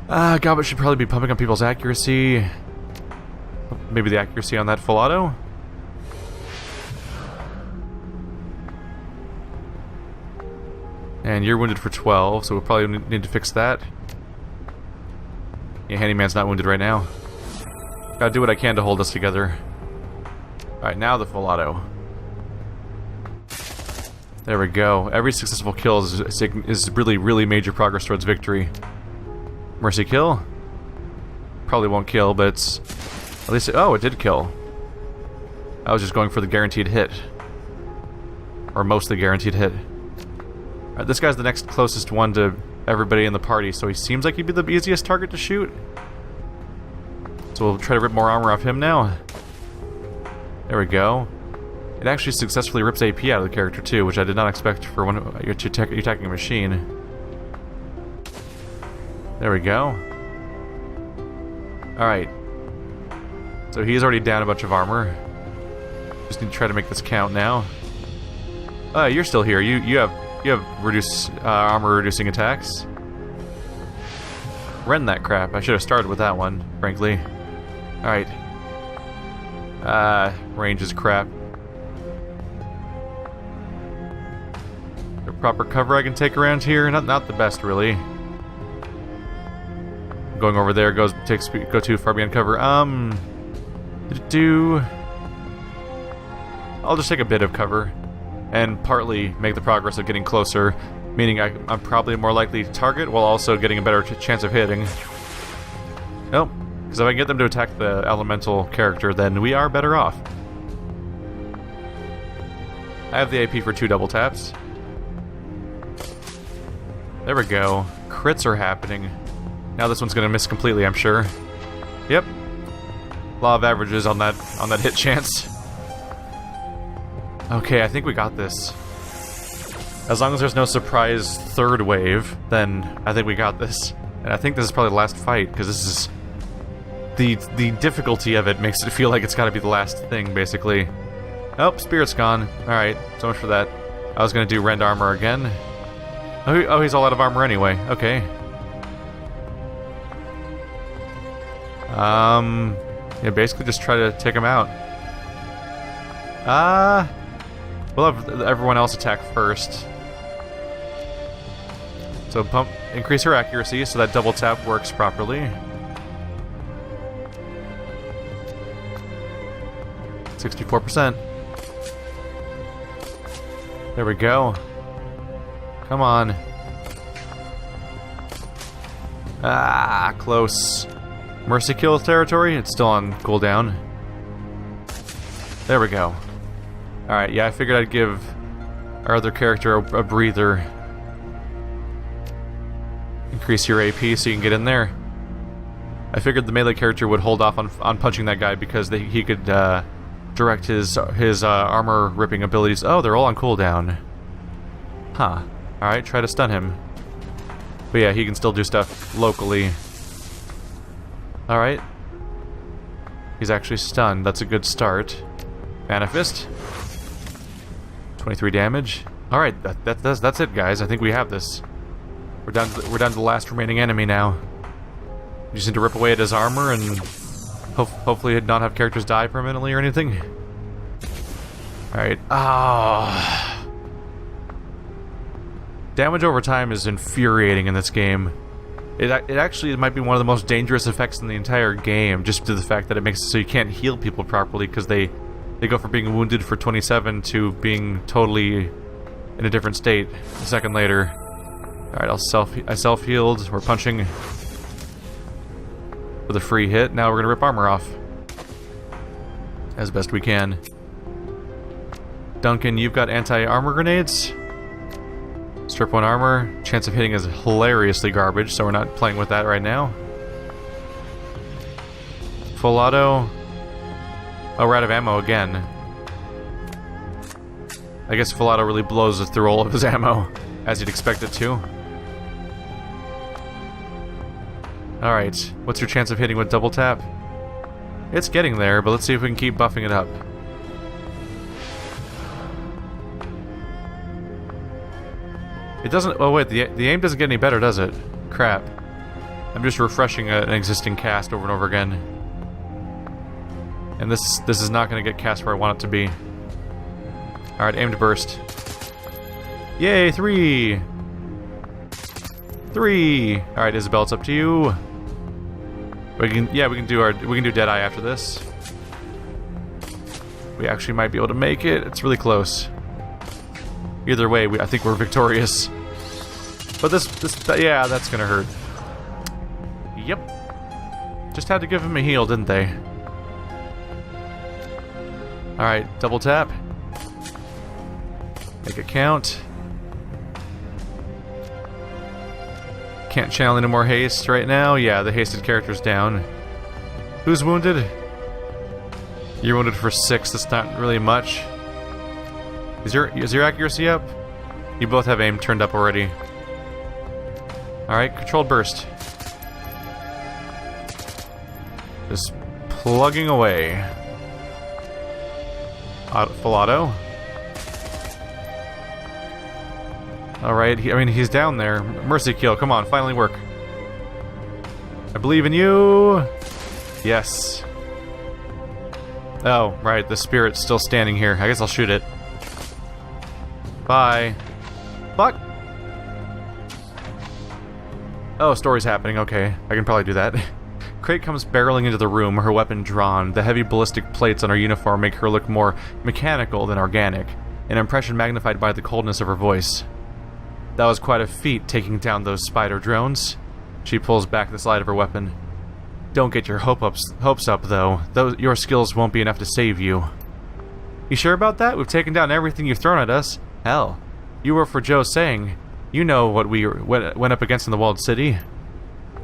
Gobbet should probably be pumping up people's accuracy. Maybe the accuracy on that full auto? And you're wounded for 12, so we'll probably need to fix that. Yeah, Handyman's not wounded right now. Gotta do what I can to hold us together. Alright, now the full auto. There we go. Every successful kill is really, really major progress towards victory. Mercy kill? Probably won't kill, but it's... At least oh, it did kill. I was just going for the guaranteed hit. Or mostly guaranteed hit. Alright, this guy's the next closest one to everybody in the party, so he seems like he'd be the easiest target to shoot. So we'll try to rip more armor off him now. There we go. It actually successfully rips AP out of the character too, which I did not expect for when you're attacking a machine. There we go. Alright. So he's already down a bunch of armor. Just need to try to make this count now. You're still here. You have armor reducing attacks. Rend that crap. I should have started with that one, frankly. Alright. Range is crap. proper cover I can take around here. Not the best, really. Going over there go too far beyond cover. I'll just take a bit of cover and partly make the progress of getting closer, meaning I'm probably more likely to target while also getting a better chance of hitting. Nope, because if I can get them to attack the elemental character, then we are better off. I have the AP for 2 double taps. There we go. Crits are happening. Now this one's gonna miss completely, I'm sure. Yep. Law of averages on that hit chance. Okay, I think we got this. As long as there's no surprise third wave, then I think we got this. And I think this is probably the last fight, because this is... The difficulty of it makes it feel like it's gotta be the last thing, basically. Oh, spirit's gone. Alright, so much for that. I was gonna do rend armor again. Oh, he's all out of armor anyway. Okay. Yeah, basically just try to take him out. We'll have everyone else attack first. So increase her accuracy so that double tap works properly. 64%. There we go. Come on. Ah, close. Mercy kill territory? It's still on cooldown. There we go. Alright, yeah, I figured I'd give our other character a breather. Increase your AP so you can get in there. I figured the melee character would hold off on punching that guy because he could direct his armor ripping abilities. Oh, they're all on cooldown. Huh. Alright, try to stun him. But yeah, he can still do stuff locally. Alright. He's actually stunned. That's a good start. Manifest. 23 damage. Alright, that's it, guys. I think we have this. We're down to the last remaining enemy now. We just need to rip away at his armor and hopefully not have characters die permanently or anything. Alright. Ah. Damage over time is infuriating in this game. It actually might be one of the most dangerous effects in the entire game, just due to the fact that it makes it so you can't heal people properly, because they go from being wounded for 27 to being totally in a different state a second later. Alright, I self-healed. We're punching with a free hit. Now we're gonna rip armor off. As best we can. Duncan, you've got anti-armor grenades. Strip 1 armor. Chance of hitting is hilariously garbage, so we're not playing with that right now. Full auto. Oh, we're out of ammo again. I guess full auto really blows through all of his ammo, as you'd expect it to. Alright, what's your chance of hitting with double tap? It's getting there, but let's see if we can keep buffing it up. It doesn't... Oh wait, the aim doesn't get any better, does it? Crap. I'm just refreshing an existing cast over and over again. And this is not going to get cast where I want it to be. Alright, aim to burst. Yay, 3! 3! Alright, Isabel, it's up to you. We can do Deadeye after this. We actually might be able to make it. It's really close. Either way, I think we're victorious. But yeah, that's gonna hurt. Yep. Just had to give him a heal, didn't they? Alright, double tap. Make it count. Can't channel any more haste right now. Yeah, the hasted character's down. Who's wounded? You're wounded for 6. That's not really much. Is your accuracy up? You both have aim turned up already. Alright, controlled burst. Just plugging away. Full auto. Alright, he's down there. Mercy kill, come on, finally work. I believe in you! Yes. Oh, right, the spirit's still standing here. I guess I'll shoot it. Bye. Fuck! Oh, story's happening. Okay, I can probably do that. Crate comes barreling into the room, her weapon drawn. The heavy ballistic plates on her uniform make her look more mechanical than organic, an impression magnified by the coldness of her voice. That was quite a feat, taking down those spider drones. She pulls back the slide of her weapon. Don't get your hopes up, though. Your skills won't be enough to save you. You sure about that? We've taken down everything you've thrown at us. Hell, you were for Joe's saying. You know what we went up against in the walled city.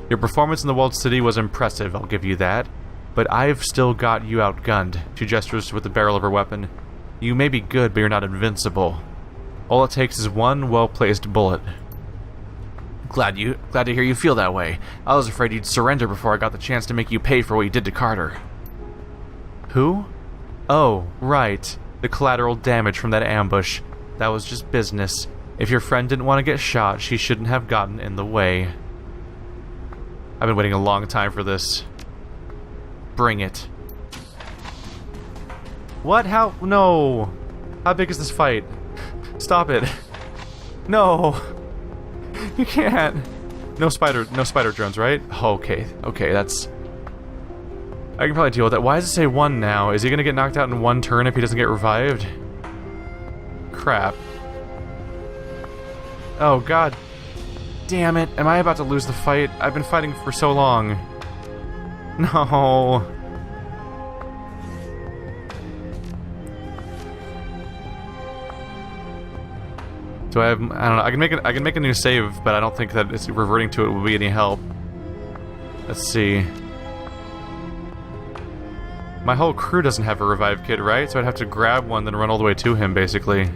Your performance in the walled city was impressive, I'll give you that. But I've still got you outgunned. She gestures with the barrel of her weapon. You may be good, but you're not invincible. All it takes is one well-placed bullet. Glad to hear you feel that way. I was afraid you'd surrender before I got the chance to make you pay for what you did to Carter. Who? Oh, right. The collateral damage from that ambush. That was just business. If your friend didn't want to get shot, she shouldn't have gotten in the way. I've been waiting a long time for this. Bring it. What? How? No. How big is this fight? Stop it. No. You can't. No spider drones, right? Okay, that's... I can probably deal with that. Why does it say 1 now? Is he gonna get knocked out in 1 turn if he doesn't get revived? Crap. Oh, god. Damn it. Am I about to lose the fight? I've been fighting for so long. No. Do I have... I don't know. I can make a new save, but I don't think that it's reverting to it will be any help. Let's see. My whole crew doesn't have a revive kit, right? So I'd have to grab one, then run all the way to him, basically.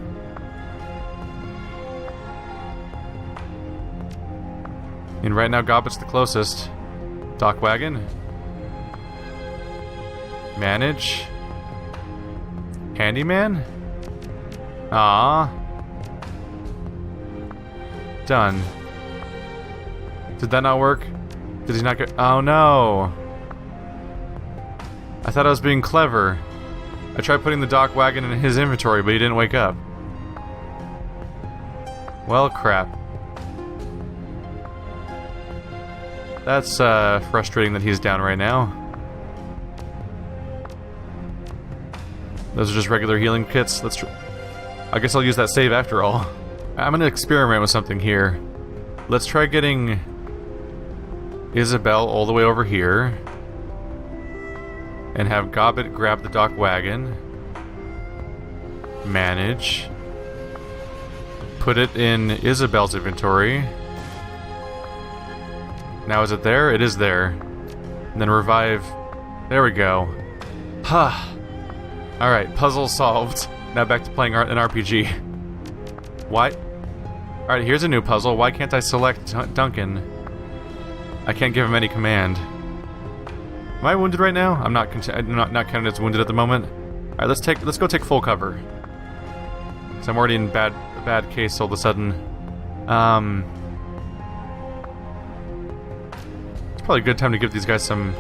And right now, Gobbet's the closest. Dock wagon. Manage. Handyman? Ah. Done. Did that not work? Did he not get... Oh no! I thought I was being clever. I tried putting the dock wagon in his inventory, but he didn't wake up. Well, crap. That's frustrating that he's down right now. Those are just regular healing kits. I guess I'll use that save after all. I'm gonna experiment with something here. Let's try getting Isabel all the way over here. And have Gobbet grab the dock wagon. Manage. Put it in Isabel's inventory. Now is it there? It is there. And then revive. There we go. Ha! Alright, puzzle solved. Now back to playing an RPG. Why? Alright, here's a new puzzle. Why can't I select Duncan? I can't give him any command. Am I wounded right now? I'm not counted as wounded at the moment. Alright, let's go take full cover. Cause I'm already in bad case all of a sudden. It's probably a good time to give these guys some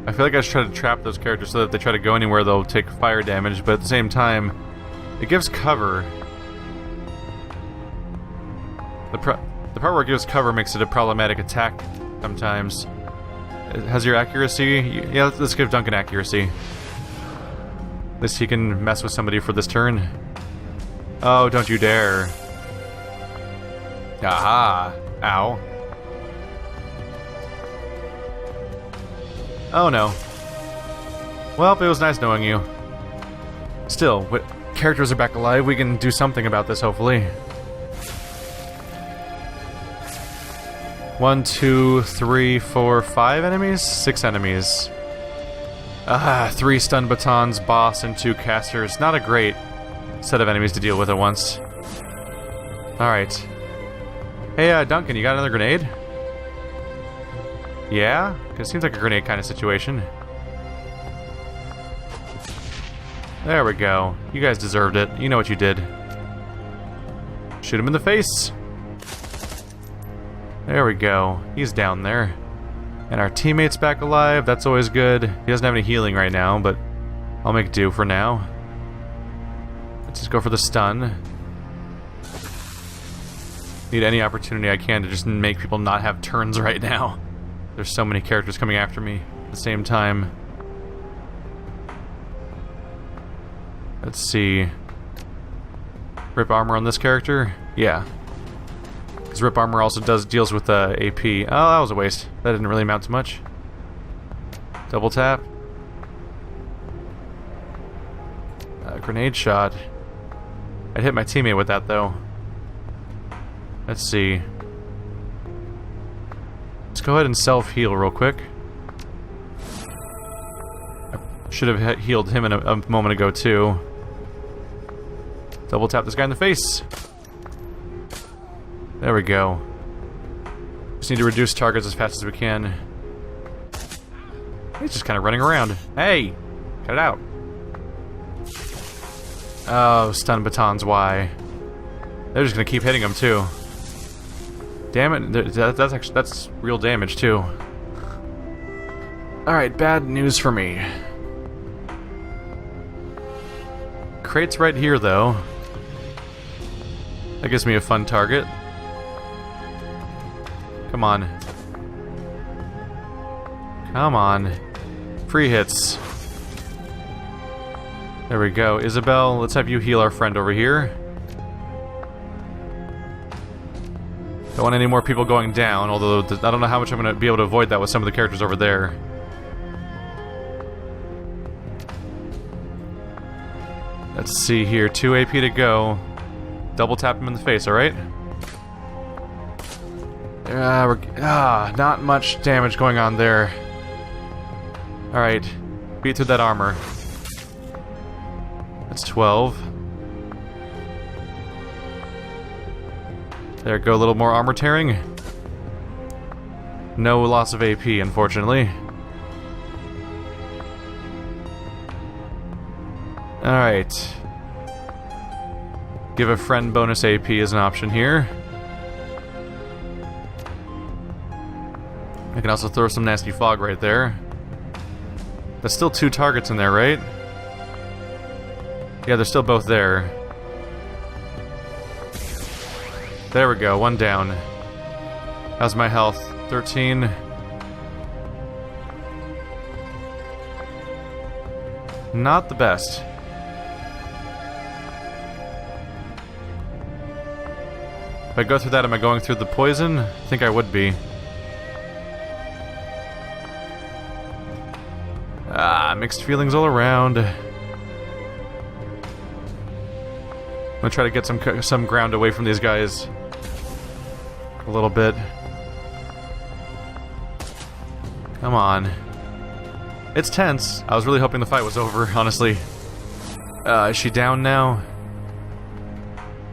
I feel like I should try to trap those characters so that if they try to go anywhere, they'll take fire damage, but at the same time, it gives cover. The part where it gives cover makes it a problematic attack sometimes. It has your accuracy? Yeah, let's give Duncan accuracy. At least he can mess with somebody for this turn. Oh, don't you dare. Aha! Ow. Oh no. Well, it was nice knowing you. Still, characters are back alive. We can do something about this, hopefully. 1, 2, 3, 4, 5 enemies? 6 enemies. 3 stun batons, boss, and 2 casters. Not a great set of enemies to deal with at once. Alright. Hey, Duncan, you got another grenade? Yeah? It seems like a grenade kind of situation. There we go. You guys deserved it. You know what you did. Shoot him in the face. There we go. He's down there. And our teammate's back alive. That's always good. He doesn't have any healing right now, but I'll make do for now. Let's just go for the stun. Need any opportunity I can to just make people not have turns right now. There's so many characters coming after me at the same time. Let's see. Rip armor on this character? Yeah. Because Rip armor also deals with AP. Oh, that was a waste. That didn't really amount to much. Double tap. Grenade shot. I'd hit my teammate with that though. Let's see. Let's go ahead and self-heal real quick. I should have healed him a moment ago too. Double tap this guy in the face. There we go. Just need to reduce targets as fast as we can. He's just kind of running around. Hey! Cut it out. Oh, stun batons, why? They're just gonna keep hitting him too. Damn it, that's real damage too. Alright, bad news for me. Crate's right here though. That gives me a fun target. Come on. Come on. Free hits. There we go. Isabel, let's have you heal our friend over here. Don't want any more people going down, although I don't know how much I'm going to be able to avoid that with some of the characters over there. Let's see here. 2 AP to go. Double tap him in the face, alright? Not much damage going on there. Alright. Beat through that armor. That's 12. There go, a little more armor tearing. No loss of AP, unfortunately. Alright. Give a friend bonus AP as an option here. I can also throw some nasty fog right there. There's still 2 targets in there, right? Yeah, they're still both there. There we go, 1 down. How's my health? 13. Not the best. If I go through that, am I going through the poison? I think I would be. Mixed feelings all around. I'm gonna try to get some ground away from these guys. A little bit. Come on. It's tense. I was really hoping the fight was over, honestly. Is she down now?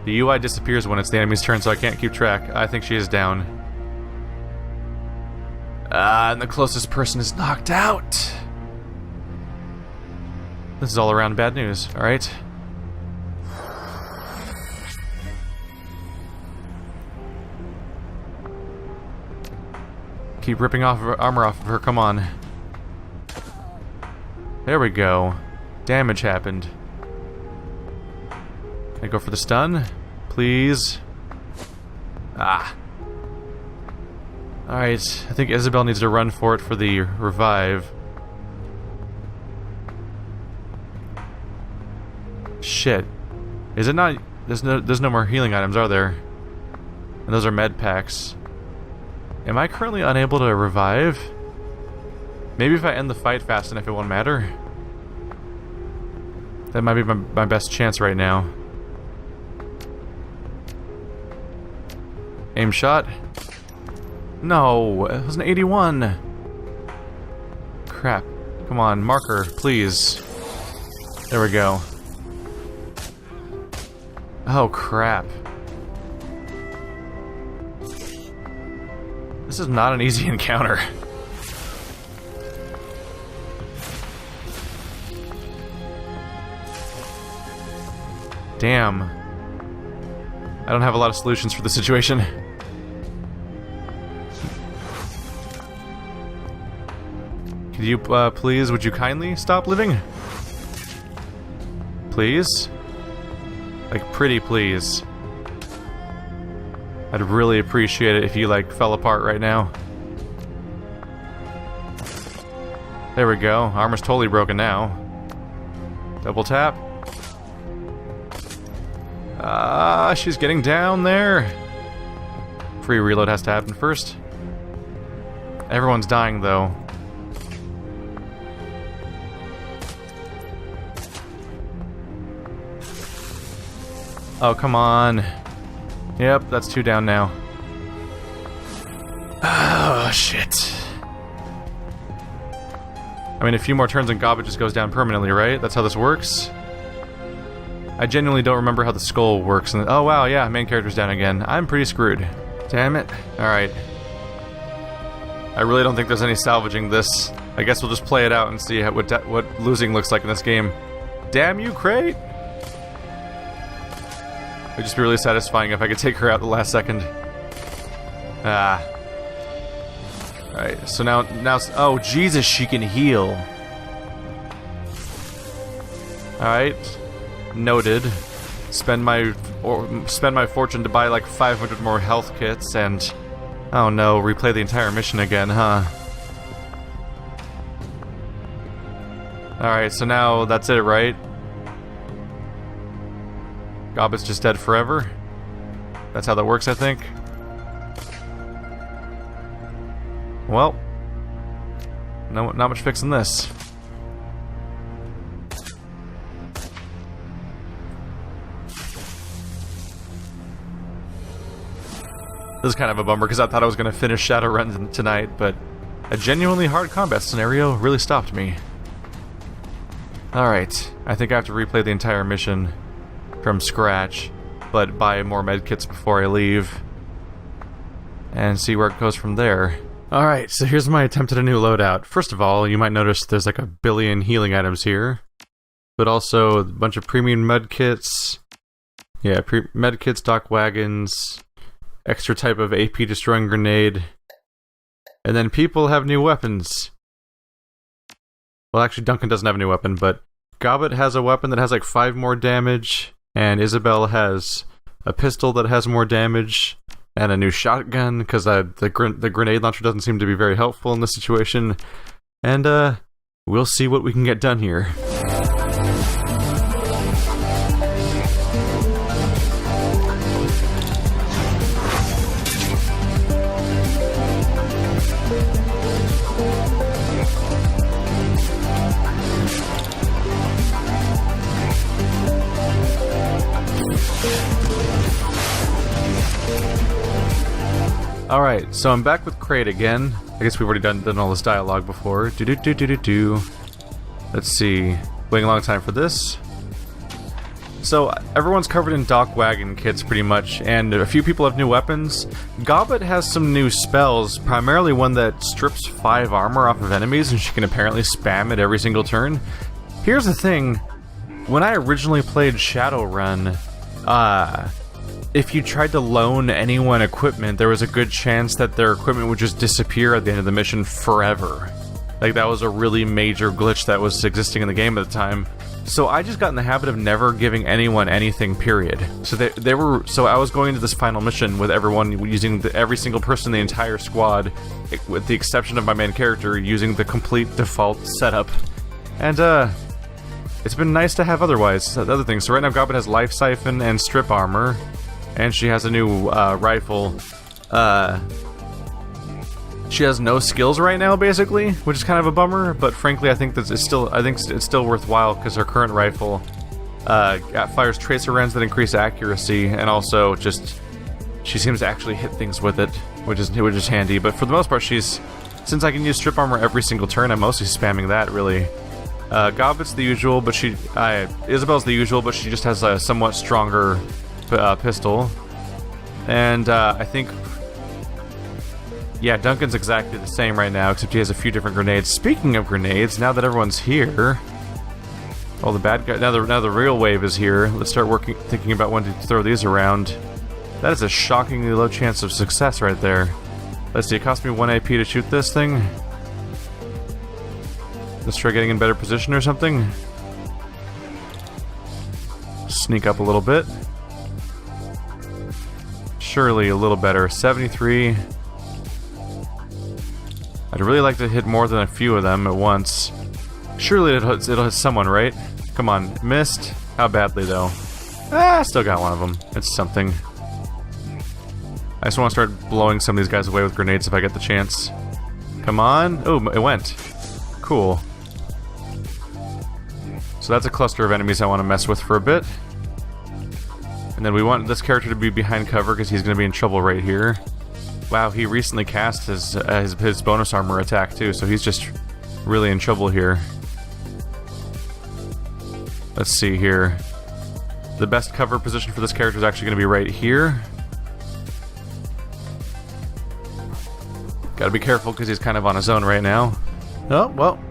The UI disappears when it's the enemy's turn, so I can't keep track. I think she is down. And the closest person is knocked out. This is all around bad news, alright? Keep ripping off armor off of her, come on. There we go. Damage happened. Can I go for the stun? Please. Ah. Alright, I think Isabel needs to run for it for the revive. Shit. Is it not... There's no more healing items, are there? And those are med packs. Am I currently unable to revive? Maybe if I end the fight fast enough it won't matter. That might be my best chance right now. Aim shot. No, it was an 81. Crap. Come on, marker, please. There we go. Oh, crap. This is not an easy encounter. Damn. I don't have a lot of solutions for the situation. Could you, please, would you kindly stop living? Please? Like, pretty please. I'd really appreciate it if you, like, fell apart right now. There we go. Armor's totally broken now. Double tap. She's getting down there. Free reload has to happen first. Everyone's dying, though. Oh, come on. Yep, that's 2 down now. Oh, shit. I mean, a few more turns and Gobbet just goes down permanently, right? That's how this works? I genuinely don't remember how the skull works. And oh, wow, yeah, main character's down again. I'm pretty screwed. Damn it. Alright. I really don't think there's any salvaging this. I guess we'll just play it out and see what losing looks like in this game. Damn you, Crate! It would just be really satisfying if I could take her out the last second. Ah. Alright, so now, oh, Jesus, she can heal. Alright. Noted. Spend my fortune to buy like 500 more health kits and... Oh no, replay the entire mission again, huh? Alright, so now that's it, right? Gobbet's just dead forever? That's how that works, I think. Well, not much fixing this. This is kind of a bummer because I thought I was going to finish Shadowrun tonight, but a genuinely hard combat scenario really stopped me. Alright, I think I have to replay the entire mission from scratch, but buy more medkits before I leave, and see where it goes from there. Alright, so here's my attempt at a new loadout. First of all, you might notice there's like a billion healing items here, but also a bunch of premium medkits. Yeah, medkits, dock wagons, extra type of AP destroying grenade, and then people have new weapons. Well, actually Duncan doesn't have a new weapon, but Gobbet has a weapon that has like 5 more damage, and Isabel has a pistol that has more damage, and a new shotgun, because the grenade launcher doesn't seem to be very helpful in this situation. And, we'll see what we can get done here. Alright, so I'm back with Crate again. I guess we've already done all this dialogue before. Let's see. Waiting a long time for this. So, everyone's covered in dock wagon kits pretty much, and a few people have new weapons. Gobbet has some new spells, primarily one that strips 5 armor off of enemies, and she can apparently spam it every single turn. Here's the thing. When I originally played Shadowrun, if you tried to loan anyone equipment, there was a good chance that their equipment would just disappear at the end of the mission forever. Like, that was a really major glitch that was existing in the game at the time. So I just got in the habit of never giving anyone anything, period. So so I was going into this final mission with everyone using every single person in the entire squad, with the exception of my main character, using the complete default setup. And, it's been nice to have other things. So right now Gobbet has Life Siphon and Strip Armor. And she has a new rifle. She has no skills right now, basically, which is kind of a bummer. But frankly, I think it's still worthwhile because her current rifle fires tracer rounds that increase accuracy, and also just she seems to actually hit things with it, which is handy. But for the most part, since I can use strip armor every single turn, I'm mostly spamming that really. Gobbet's the usual, but Isabel's the usual, but she just has a somewhat stronger pistol, and I think, yeah, Duncan's exactly the same right now, except he has a few different grenades. Speaking of grenades, now that everyone's here, well, the bad guy, now the real wave is here. Let's start thinking about when to throw these around. That is a shockingly low chance of success right there. Let's see, it cost me 1 AP to shoot this thing. Let's try getting in better position or something. Sneak up a little bit. Surely a little better. 73. I'd really like to hit more than a few of them at once. Surely it'll hit someone, right? Come on. Missed. How badly, though? Ah, still got one of them. It's something. I just want to start blowing some of these guys away with grenades if I get the chance. Come on. Oh, it went. Cool. So that's a cluster of enemies I want to mess with for a bit. And then we want this character to be behind cover because he's going to be in trouble right here. Wow, he recently cast his bonus armor attack too, so he's just really in trouble here. Let's see here. The best cover position for this character is actually going to be right here. Gotta be careful because he's kind of on his own right now. Oh, well.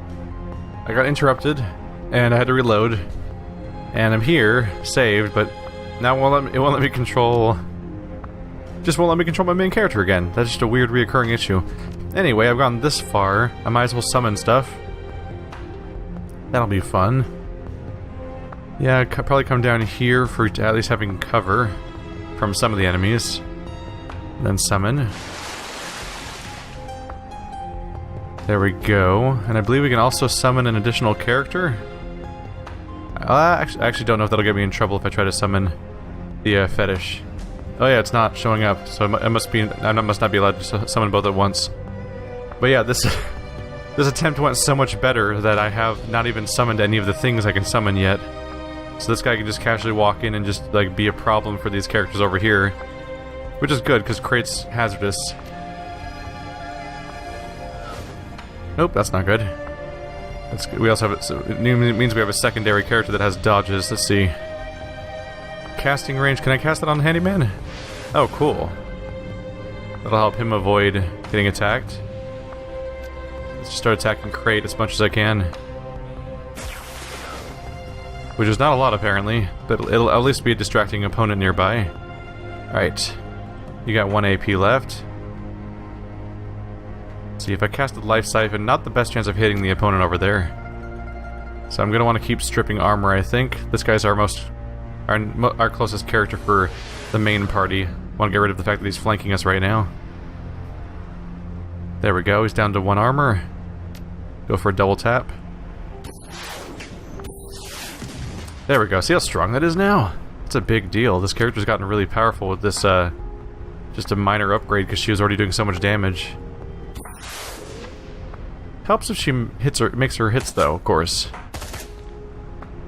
I got interrupted, and I had to reload. And I'm here, saved, but now it won't let me control... Just won't let me control my main character again. That's just a weird reoccurring issue. Anyway, I've gone this far. I might as well summon stuff. That'll be fun. Yeah, I'd probably come down here for at least having cover from some of the enemies. And then summon. There we go. And I believe we can also summon an additional character. I actually don't know if that'll get me in trouble if I try to summon the fetish. Oh yeah, it's not showing up, so I must not be allowed to summon both at once. But yeah, this attempt went so much better that I have not even summoned any of the things I can summon yet. So this guy can just casually walk in and just like be a problem for these characters over here, which is good because crate's hazardous. Nope, that's not good. That's good. We also have it means we have a secondary character that has dodges. Let's see. Casting range. Can I cast it on Handyman? Oh, cool. That'll help him avoid getting attacked. Let's just start attacking Crate as much as I can. Which is not a lot, apparently, but it'll at least be a distracting opponent nearby. Alright. You got 1 AP left. Let's see, if I casted Life Siphon, not the best chance of hitting the opponent over there. So I'm going to want to keep stripping armor, I think. This guy's our closest character for the main party. Want to get rid of the fact that he's flanking us right now. There we go, he's down to 1 armor. Go for a double tap. There we go, see how strong that is now? It's a big deal. This character's gotten really powerful with this, just a minor upgrade because she was already doing so much damage. Helps if she makes her hits though, of course.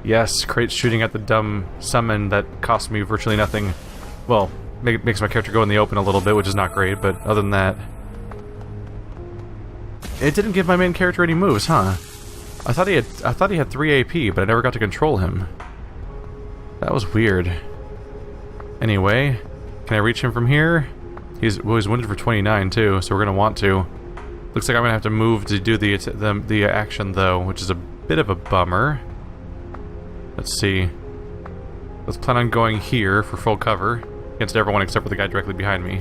Yes, Crate's shooting at the dumb summon that cost me virtually nothing. Well, makes my character go in the open a little bit, which is not great, but other than that... It didn't give my main character any moves, huh? I thought he had 3 AP, but I never got to control him. That was weird. Anyway, can I reach him from here? He's wounded for 29 too, so we're gonna want to. Looks like I'm gonna have to move to do the action though, which is a bit of a bummer. Let's see. Let's plan on going here for full cover against everyone except for the guy directly behind me.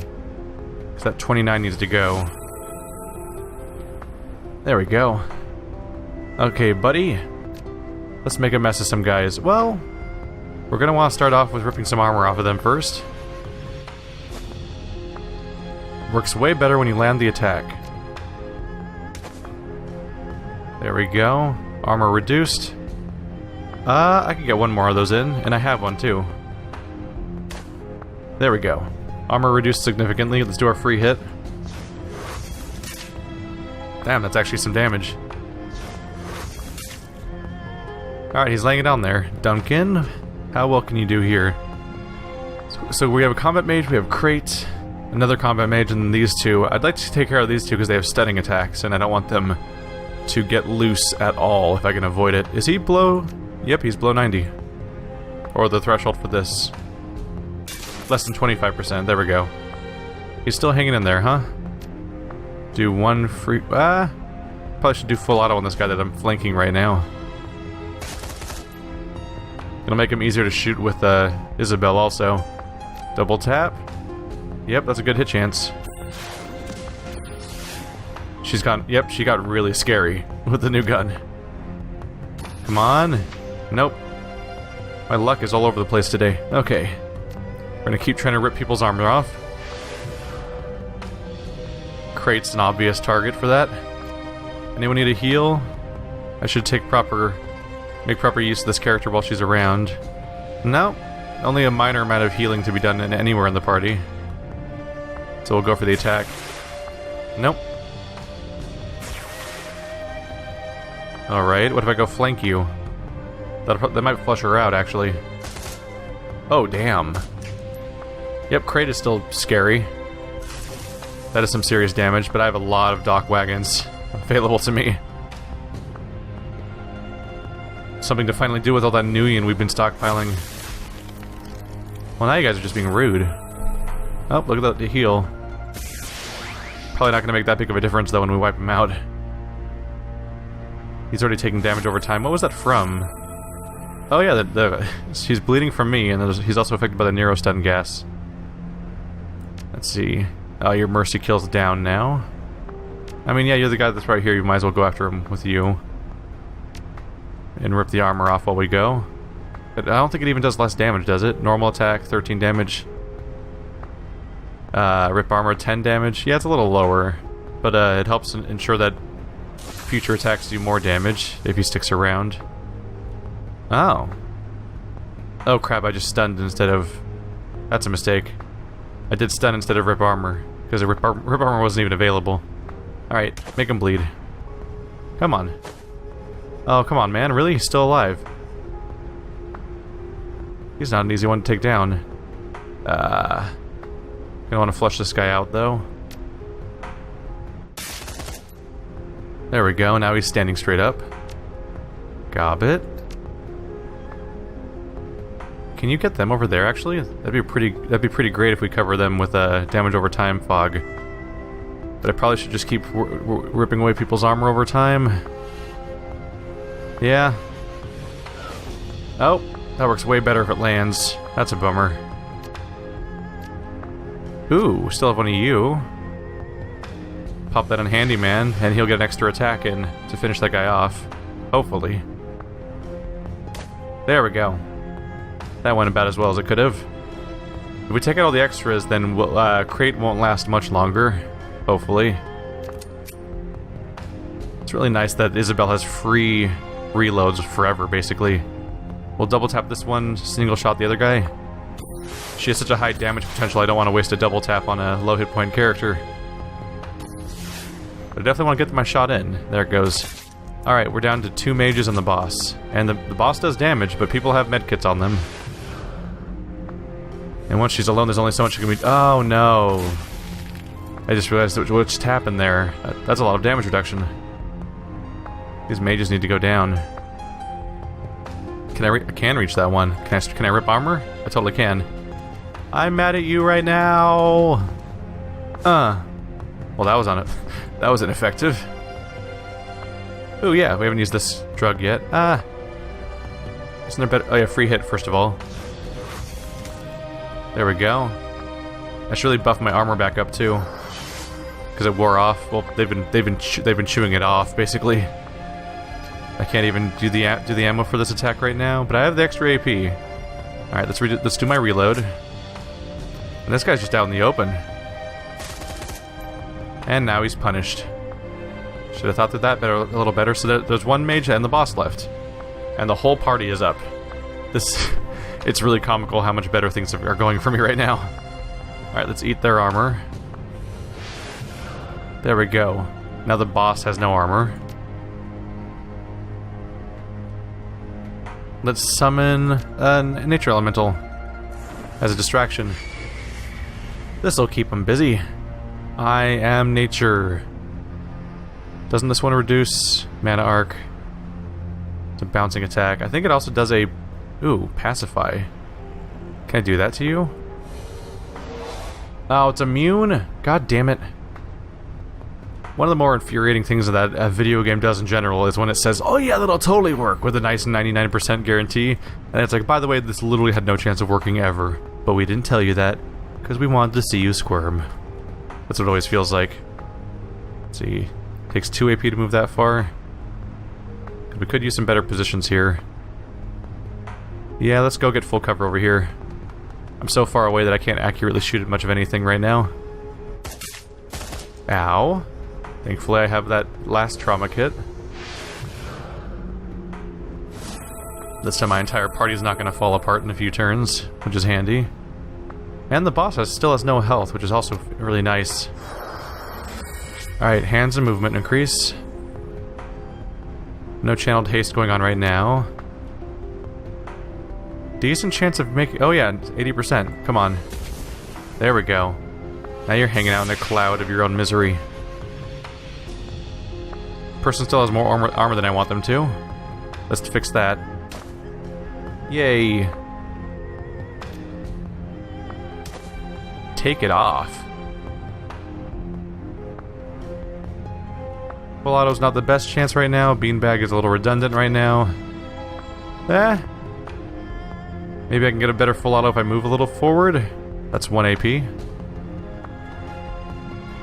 Because that 29 needs to go. There we go. Okay, buddy. Let's make a mess of some guys. Well, we're gonna want to start off with ripping some armor off of them first. Works way better when you land the attack. There we go. Armor reduced. I can get 1 more of those in, and I have one too. There we go. Armor reduced significantly. Let's do our free hit. Damn, that's actually some damage. Alright, he's laying it down there. Duncan, how well can you do here? So we have a combat mage, we have Crate, another combat mage, and these two. I'd like to take care of these two because they have stunning attacks, and I don't want them to get loose at all if I can avoid it. Is he below? Yep, he's below 90. Or the threshold for this. Less than 25%, there we go. He's still hanging in there, huh? Do 1 free... probably should do full auto on this guy that I'm flanking right now. It'll make him easier to shoot with Isabel also. Double tap. Yep, that's a good hit chance. She's gone... Yep, she got really scary with the new gun. Come on. Nope. My luck is all over the place today. Okay. We're gonna keep trying to rip people's armor off. Crate's an obvious target for that. Anyone need a heal? I should make proper use of this character while she's around. No. Only a minor amount of healing to be done anywhere in the party. So we'll go for the attack. Nope. Alright, what if I go flank you? That might flush her out, actually. Oh, damn. Yep, Crate is still scary. That is some serious damage, but I have a lot of dock wagons available to me. Something to finally do with all that Nuyen we've been stockpiling. Well, now you guys are just being rude. Oh, look at the heal. Probably not going to make that big of a difference, though, when we wipe him out. He's already taking damage over time. What was that from? Oh yeah, he's bleeding from me, and he's also affected by the Neurostun gas. Let's see. Oh, your mercy kill's down now. I mean, yeah, you're the guy that's right here. You might as well go after him with you. And rip the armor off while we go. But I don't think it even does less damage, does it? Normal attack, 13 damage. Rip armor, 10 damage. Yeah, it's a little lower. But it helps ensure that future attacks do more damage if he sticks around. Oh. Oh crap, I just stunned instead of... That's a mistake. I did stun instead of rip armor, because rip armor wasn't even available. Alright, make him bleed. Come on. Oh, come on, man. Really? He's still alive. He's not an easy one to take down. Gonna want to flush this guy out, though. There we go, now he's standing straight up. Gob it. Can you get them over there, actually? That'd be pretty great if we cover them with a damage over time fog. But I probably should just keep ripping away people's armor over time. Yeah. Oh, that works way better if it lands. That's a bummer. Ooh, still have one of you. Pop that on Handyman, and he'll get an extra attack in to finish that guy off. Hopefully. There we go. That went about as well as it could have. If we take out all the extras, then Crate won't last much longer. Hopefully. It's really nice that Isabel has free reloads forever, basically. We'll double tap this one, single shot the other guy. She has such a high damage potential, I don't want to waste a double tap on a low hit point character. But I definitely want to get my shot in. There it goes. Alright, we're down to 2 mages and the boss. And the boss does damage, but people have medkits on them. And once she's alone, there's only so much she can be... Oh, no. I just realized what just happened there. That's a lot of damage reduction. These mages need to go down. I can reach that one. Can I rip armor? I totally can. I'm mad at you right now! Well, that was ineffective. Oh yeah, we haven't used this drug yet. Isn't there better? Oh yeah, free hit first of all. There we go. I should really buff my armor back up too, because it wore off. Well, they've been chewing it off basically. I can't even do the ammo for this attack right now, but I have the extra AP. All right, let's do my reload. And this guy's just out in the open. And now he's punished. Should have thought that a little better. So there's one mage and the boss left. And the whole party is up. It's really comical how much better things are going for me right now. Alright, let's eat their armor. There we go. Now the boss has no armor. Let's summon a nature elemental as a distraction. This'll keep him busy. I am nature. Doesn't this one reduce mana arc? It's a bouncing attack. I think it also does a... Ooh, pacify. Can I do that to you? Oh, it's immune? God damn it. One of the more infuriating things that a video game does in general is when it says, oh yeah, that'll totally work, with a nice 99% guarantee. And it's like, by the way, this literally had no chance of working ever. But we didn't tell you that, because we wanted to see you squirm. That's what it always feels like. Let's see. Takes 2 AP to move that far. We could use some better positions here. Yeah, let's go get full cover over here. I'm so far away that I can't accurately shoot at much of anything right now. Ow. Thankfully I have that last trauma kit. This time my entire party's not going to fall apart in a few turns, which is handy. And the boss still has no health, which is also really nice. Alright, hands and movement increase. No channeled haste going on right now. Decent chance of making... Oh yeah, 80%. Come on. There we go. Now you're hanging out in a cloud of your own misery. Person still has more armor than I want them to. Let's fix that. Yay. Take it off. Full auto's not the best chance right now. Beanbag is a little redundant right now. Maybe I can get a better full auto if I move a little forward. That's 1 AP.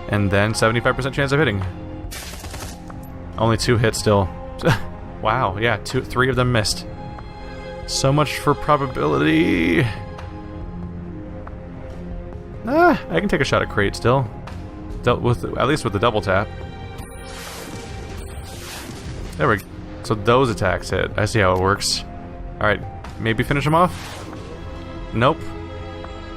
And then 75% chance of hitting. Only 2 hits still. Wow, yeah, 3 of them missed. So much for probability. I can take a shot at crate still. At least with the double tap. There we go. So those attacks hit. I see how it works. Alright, maybe finish him off? Nope.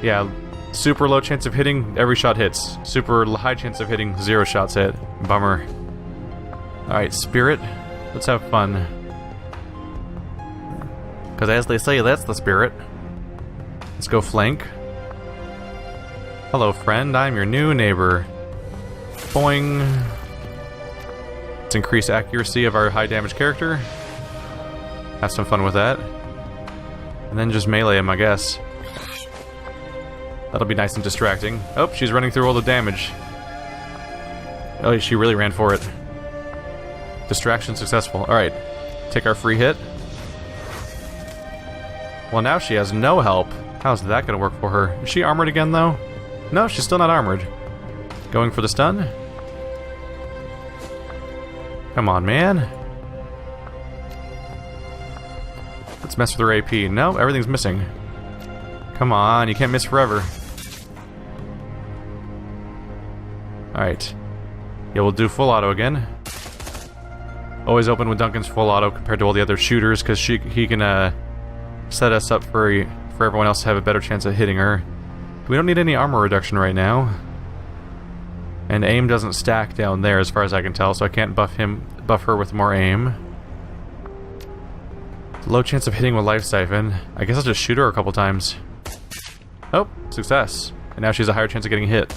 Yeah, super low chance of hitting, every shot hits. Super high chance of hitting, 0 shots hit. Bummer. Alright, spirit. Let's have fun. Because as they say, that's the spirit. Let's go flank. Hello, friend. I'm your new neighbor. Boing. Let's increase accuracy of our high damage character. Have some fun with that. And then just melee him, I guess. That'll be nice and distracting. Oh, she's running through all the damage. Oh, she really ran for it. Distraction successful. Alright. Take our free hit. Well, now she has no help. How's that gonna work for her? Is she armored again, though? No, she's still not armored. Going for the stun? Come on, man. Let's mess with her AP. No, everything's missing. Come on, you can't miss forever. Alright. Yeah, we'll do full auto again. Always open with Duncan's full auto compared to all the other shooters, because he can set us up for everyone else to have a better chance of hitting her. We don't need any armor reduction right now. And aim doesn't stack down there as far as I can tell, so I can't buff her with more aim. Low chance of hitting with Life Siphon. I guess I'll just shoot her a couple times. Oh, success. And now she has a higher chance of getting hit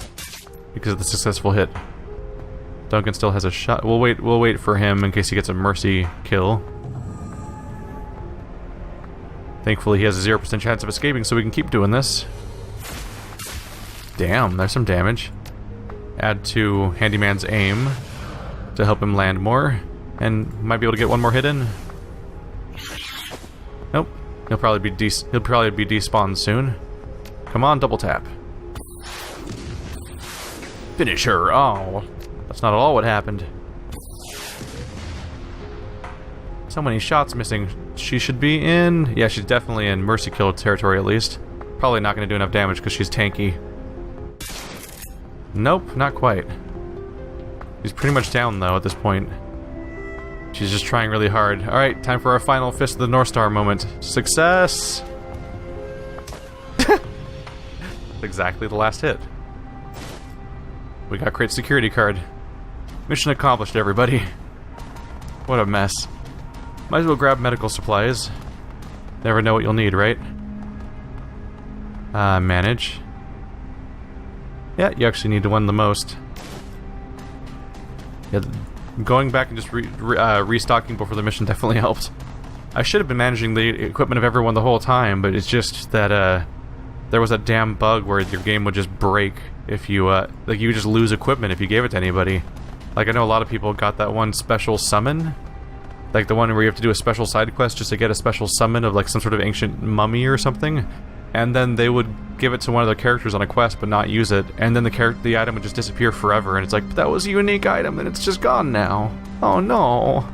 because of the successful hit. Duncan still has a shot. We'll wait for him in case he gets a mercy kill. Thankfully he has a 0% chance of escaping, so we can keep doing this. Damn, there's some damage. Add to Handyman's aim to help him land more, and might be able to get one more hit in. Nope. He'll probably be despawned soon. Come on, double tap. Finish her. Oh, that's not at all what happened. So many shots missing. She should be in... Yeah, she's definitely in mercy kill territory at least. Probably not going to do enough damage because she's tanky. Nope, not quite. She's pretty much down though at this point. She's just trying really hard. Alright, time for our final Fist of the North Star moment. Success! Exactly the last hit. We got great security card. Mission accomplished, everybody. What a mess. Might as well grab medical supplies. Never know what you'll need, right? Manage. Yeah, you actually need to win the most. Yeah, going back and just restocking before the mission definitely helped. I should have been managing the equipment of everyone the whole time, but it's just that there was a damn bug where your game would just break if you like you would just lose equipment if you gave it to anybody. Like I know a lot of people got that one special summon, like the one where you have to do a special side quest just to get a special summon of like some sort of ancient mummy or something, and then they would give it to one of the characters on a quest but not use it, and then the item would just disappear forever, and it's like, that was a unique item and it's just gone now. Oh no.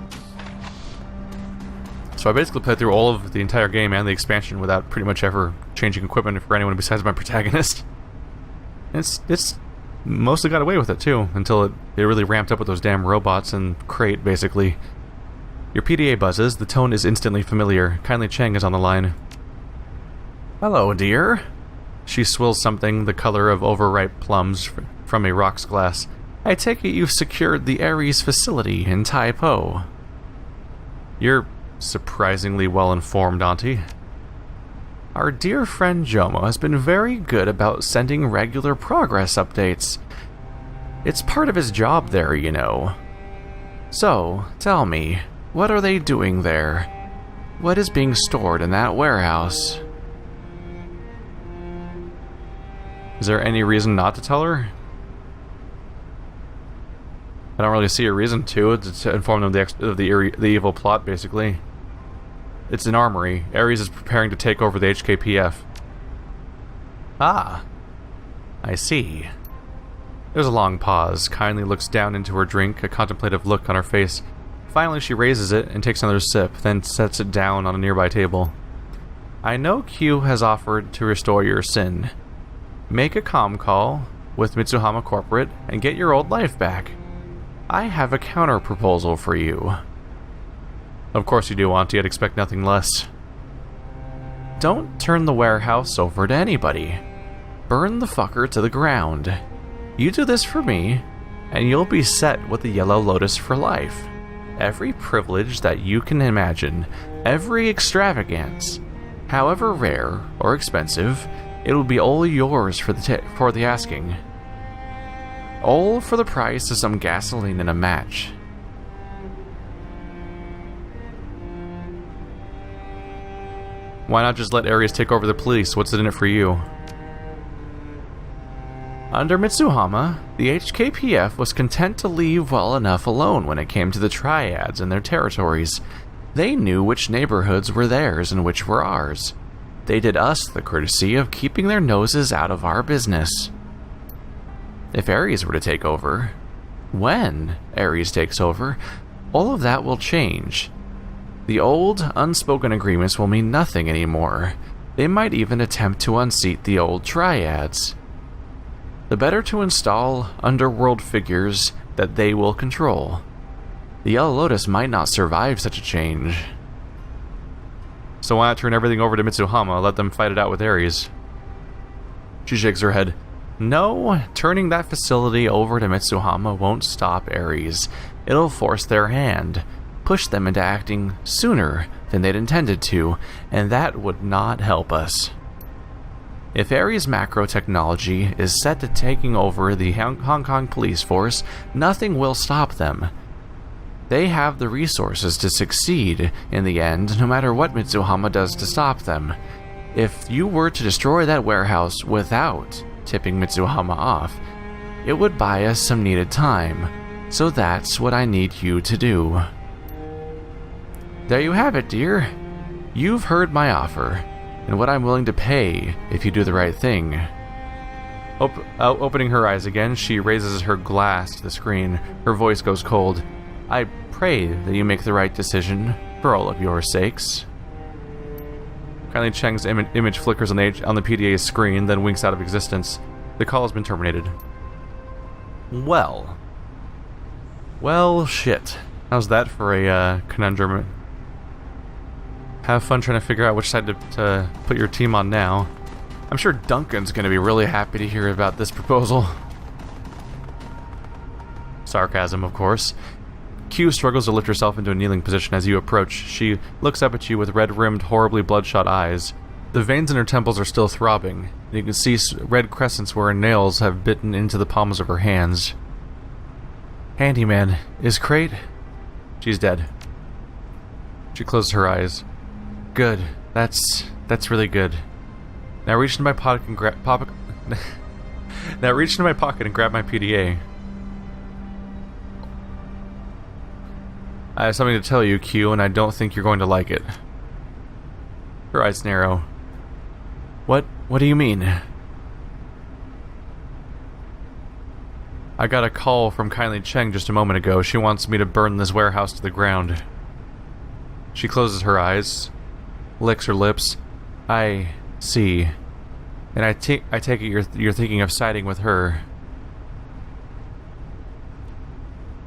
So I basically played through all of the entire game and the expansion without pretty much ever changing equipment for anyone besides my protagonist. It's mostly got away with it too, until it really ramped up with those damn robots and crate, basically. Your PDA buzzes, the tone is instantly familiar. Kylie Chang is on the line. Hello, dear. She swills something the color of overripe plums from a rocks glass. I take it you've secured the Ares facility in Tai Po. You're surprisingly well-informed, Auntie. Our dear friend Jomo has been very good about sending regular progress updates. It's part of his job there, you know. So, tell me, what are they doing there? What is being stored in that warehouse? Is there any reason not to tell her? I don't really see a reason to inform them of the evil plot, basically. It's an armory. Ares is preparing to take over the HKPF. Ah. I see. There's a long pause. Kindly looks down into her drink, a contemplative look on her face. Finally, she raises it and takes another sip, then sets it down on a nearby table. I know Q has offered to restore your sin. Make a comm call with Mitsuhama Corporate and get your old life back. I have a counter-proposal for you. Of course you do, Auntie. I'd expect nothing less. Don't turn the warehouse over to anybody. Burn the fucker to the ground. You do this for me, and you'll be set with the Yellow Lotus for life. Every privilege that you can imagine, every extravagance, however rare or expensive, it will be all yours for the asking. All for the price of some gasoline and a match. Why not just let Ares take over the police? What's in it for you? Under Mitsuhama, the HKPF was content to leave well enough alone when it came to the triads and their territories. They knew which neighborhoods were theirs and which were ours. They did us the courtesy of keeping their noses out of our business. If Ares were to take over, when Ares takes over, all of that will change. The old, unspoken agreements will mean nothing anymore. They might even attempt to unseat the old triads. The better to install underworld figures that they will control. The Yellow Lotus might not survive such a change. So why not turn everything over to Mitsuhama, let them fight it out with Ares? She shakes her head. No, turning that facility over to Mitsuhama won't stop Ares. It'll force their hand, push them into acting sooner than they'd intended to, and that would not help us. If Ares macro technology is set to taking over the Hong Kong police force, nothing will stop them. They have the resources to succeed in the end, no matter what Mitsuhama does to stop them. If you were to destroy that warehouse without tipping Mitsuhama off, it would buy us some needed time. So that's what I need you to do. There you have it, dear. You've heard my offer, and what I'm willing to pay if you do the right thing. Opening her eyes again, she raises her glass to the screen. Her voice goes cold. I pray that you make the right decision for all of your sakes. Kylie Chang's image flickers on the PDA screen, then winks out of existence. The call has been terminated. Well, shit. How's that for a conundrum? Have fun trying to figure out which side to put your team on now. I'm sure Duncan's going to be really happy to hear about this proposal. Sarcasm, of course. Q struggles to lift herself into a kneeling position as you approach. She looks up at you with red-rimmed, horribly bloodshot eyes. The veins in her temples are still throbbing, and you can see red crescents where her nails have bitten into the palms of her hands. Handyman, is Crate? She's dead. She closes her eyes. Good. That's really good. Now reach into my pocket and grab Now reach into my pocket and grab my PDA. I have something to tell you, Q, and I don't think you're going to like it. Her eyes narrow. What do you mean? I got a call from Kylie Chang just a moment ago. She wants me to burn this warehouse to the ground. She closes her eyes, licks her lips. I see. And I take it you're thinking of siding with her.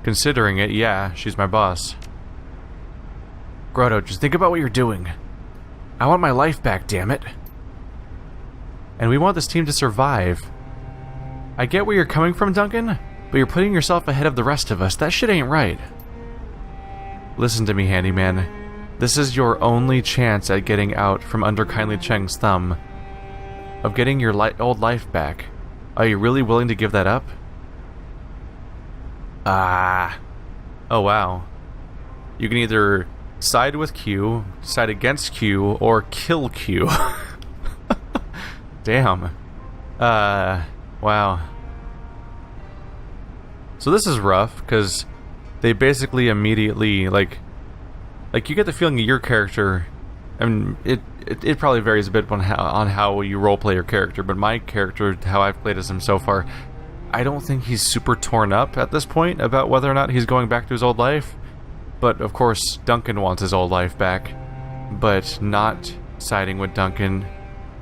Considering it, yeah, she's my boss. Grotto, just think about what you're doing. I want my life back, damn it. And we want this team to survive. I get where you're coming from, Duncan, but you're putting yourself ahead of the rest of us. That shit ain't right. Listen to me, handyman. This is your only chance at getting out from under Kylie Chang's thumb. Of getting your old life back. Are you really willing to give that up? Oh wow. You can either side with Q, side against Q, or kill Q. Damn. Wow. So this is rough, because they basically immediately, like you get the feeling that your character, I mean, it probably varies a bit on how you roleplay your character, but my character, how I've played as him so far, I don't think he's super torn up at this point about whether or not he's going back to his old life. But, of course, Duncan wants his old life back, but not siding with Duncan.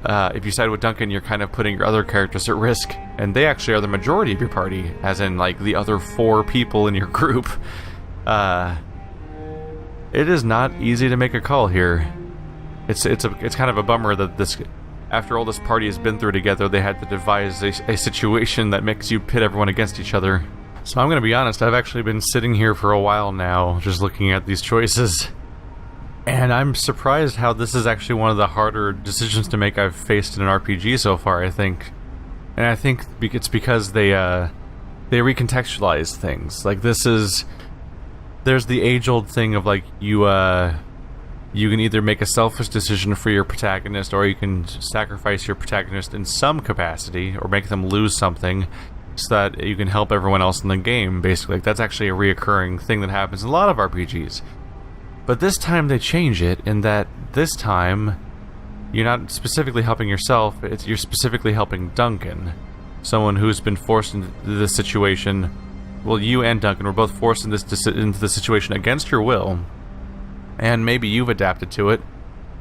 If you side with Duncan, you're kind of putting your other characters at risk, and they actually are the majority of your party, as in, like, the other 4 people in your group. It is not easy to make a call here. It's kind of a bummer that this, after all this party has been through together, they had to devise a situation that makes you pit everyone against each other. So I'm going to be honest, I've actually been sitting here for a while now, just looking at these choices. And I'm surprised how this is actually one of the harder decisions to make I've faced in an RPG so far, I think. And I think it's because they recontextualize things. Like, there's the age-old thing of, like, you can either make a selfish decision for your protagonist, or you can sacrifice your protagonist in some capacity, or make them lose something, so that you can help everyone else in the game, basically. Like, that's actually a reoccurring thing that happens in a lot of RPGs. But this time they change it, in that this time, you're not specifically helping yourself, you're specifically helping Duncan. Someone who's been forced into this situation. Well, you and Duncan were both forced into this situation against your will. And maybe you've adapted to it,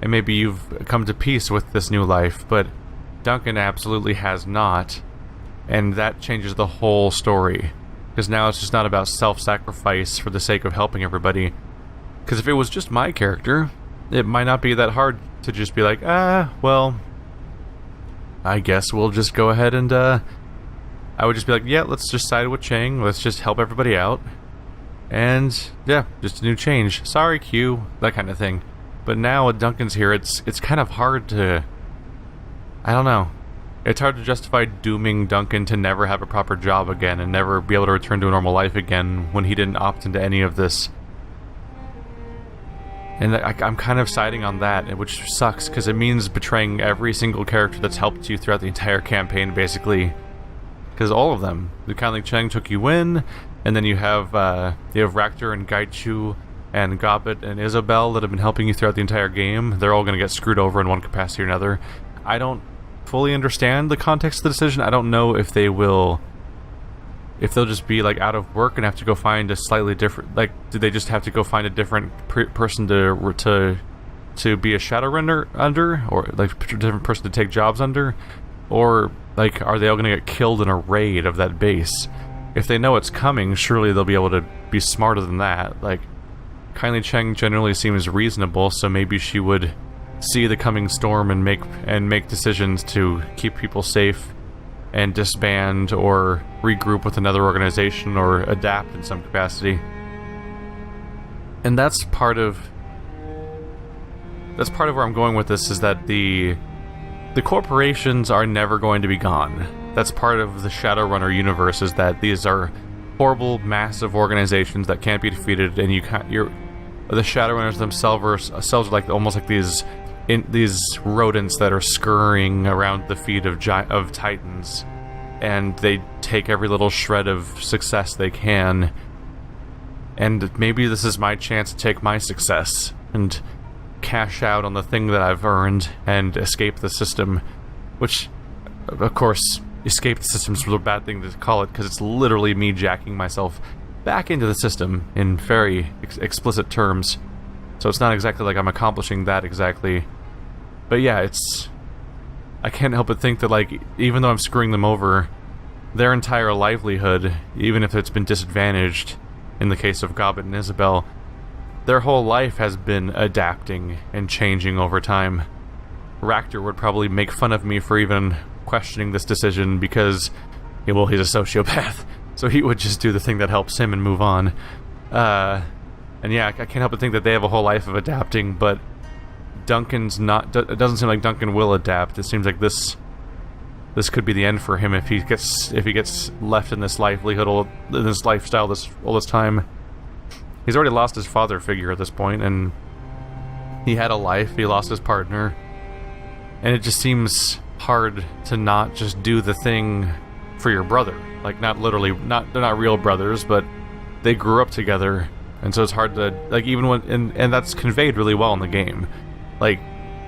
and maybe you've come to peace with this new life, but Duncan absolutely has not, and that changes the whole story. Because now it's just not about self-sacrifice for the sake of helping everybody. Because if it was just my character, it might not be that hard to just be like, well, I guess we'll just go ahead and, I would just be like, yeah, let's just side with Chang, let's just help everybody out. And, yeah, just a new change. Sorry, Q, that kind of thing. But now with Duncan's here, it's kind of hard to... I don't know. It's hard to justify dooming Duncan to never have a proper job again and never be able to return to a normal life again when he didn't opt into any of this. And I'm kind of siding on that, which sucks, because it means betraying every single character that's helped you throughout the entire campaign, basically. Because all of them. The Kylie Chang took you in, and then you have Raktor and Gaichu and Gobbet and Isabel that have been helping you throughout the entire game. They're all going to get screwed over in one capacity or another. I don't fully understand the context of the decision. I don't know if they'll just be, like, out of work and have to go find a slightly different... Like, do they just have to go find a different person to be a Shadowrunner under? Or, like, a different person to take jobs under? Or, like, are they all going to get killed in a raid of that base? If they know it's coming, surely they'll be able to be smarter than that. Like, Kylie Chang generally seems reasonable, so maybe she would see the coming storm and make decisions to keep people safe and disband or regroup with another organization or adapt in some capacity. And that's part of where I'm going with this, is that the corporations are never going to be gone. That's part of the Shadowrunner universe, is that these are horrible, massive organizations that can't be defeated, and the Shadowrunners themselves are like almost like these rodents that are scurrying around the feet of titans, and they take every little shred of success they can. And maybe this is my chance to take my success and cash out on the thing that I've earned and escape the system. Which, of course, escape the system is a bad thing to call it, because it's literally me jacking myself back into the system in very explicit terms. So it's not exactly like I'm accomplishing that exactly. But yeah, I can't help but think that, like, even though I'm screwing them over, their entire livelihood, even if it's been disadvantaged, in the case of Gobbet and Isabel, their whole life has been adapting and changing over time. Ractor would probably make fun of me for even questioning this decision because, well, he's a sociopath, so he would just do the thing that helps him and move on. And yeah, I can't help but think that they have a whole life of adapting, but Duncan's not. It doesn't seem like Duncan will adapt. It seems like this could be the end for him if he gets left in this livelihood, in this lifestyle, all this time. He's already lost his father figure at this point, and he had a life. He lost his partner, and it just seems hard to not just do the thing for your brother. Like, not literally, they're not real brothers, but they grew up together, and so it's hard to, like, even when, and that's conveyed really well in the game. Like,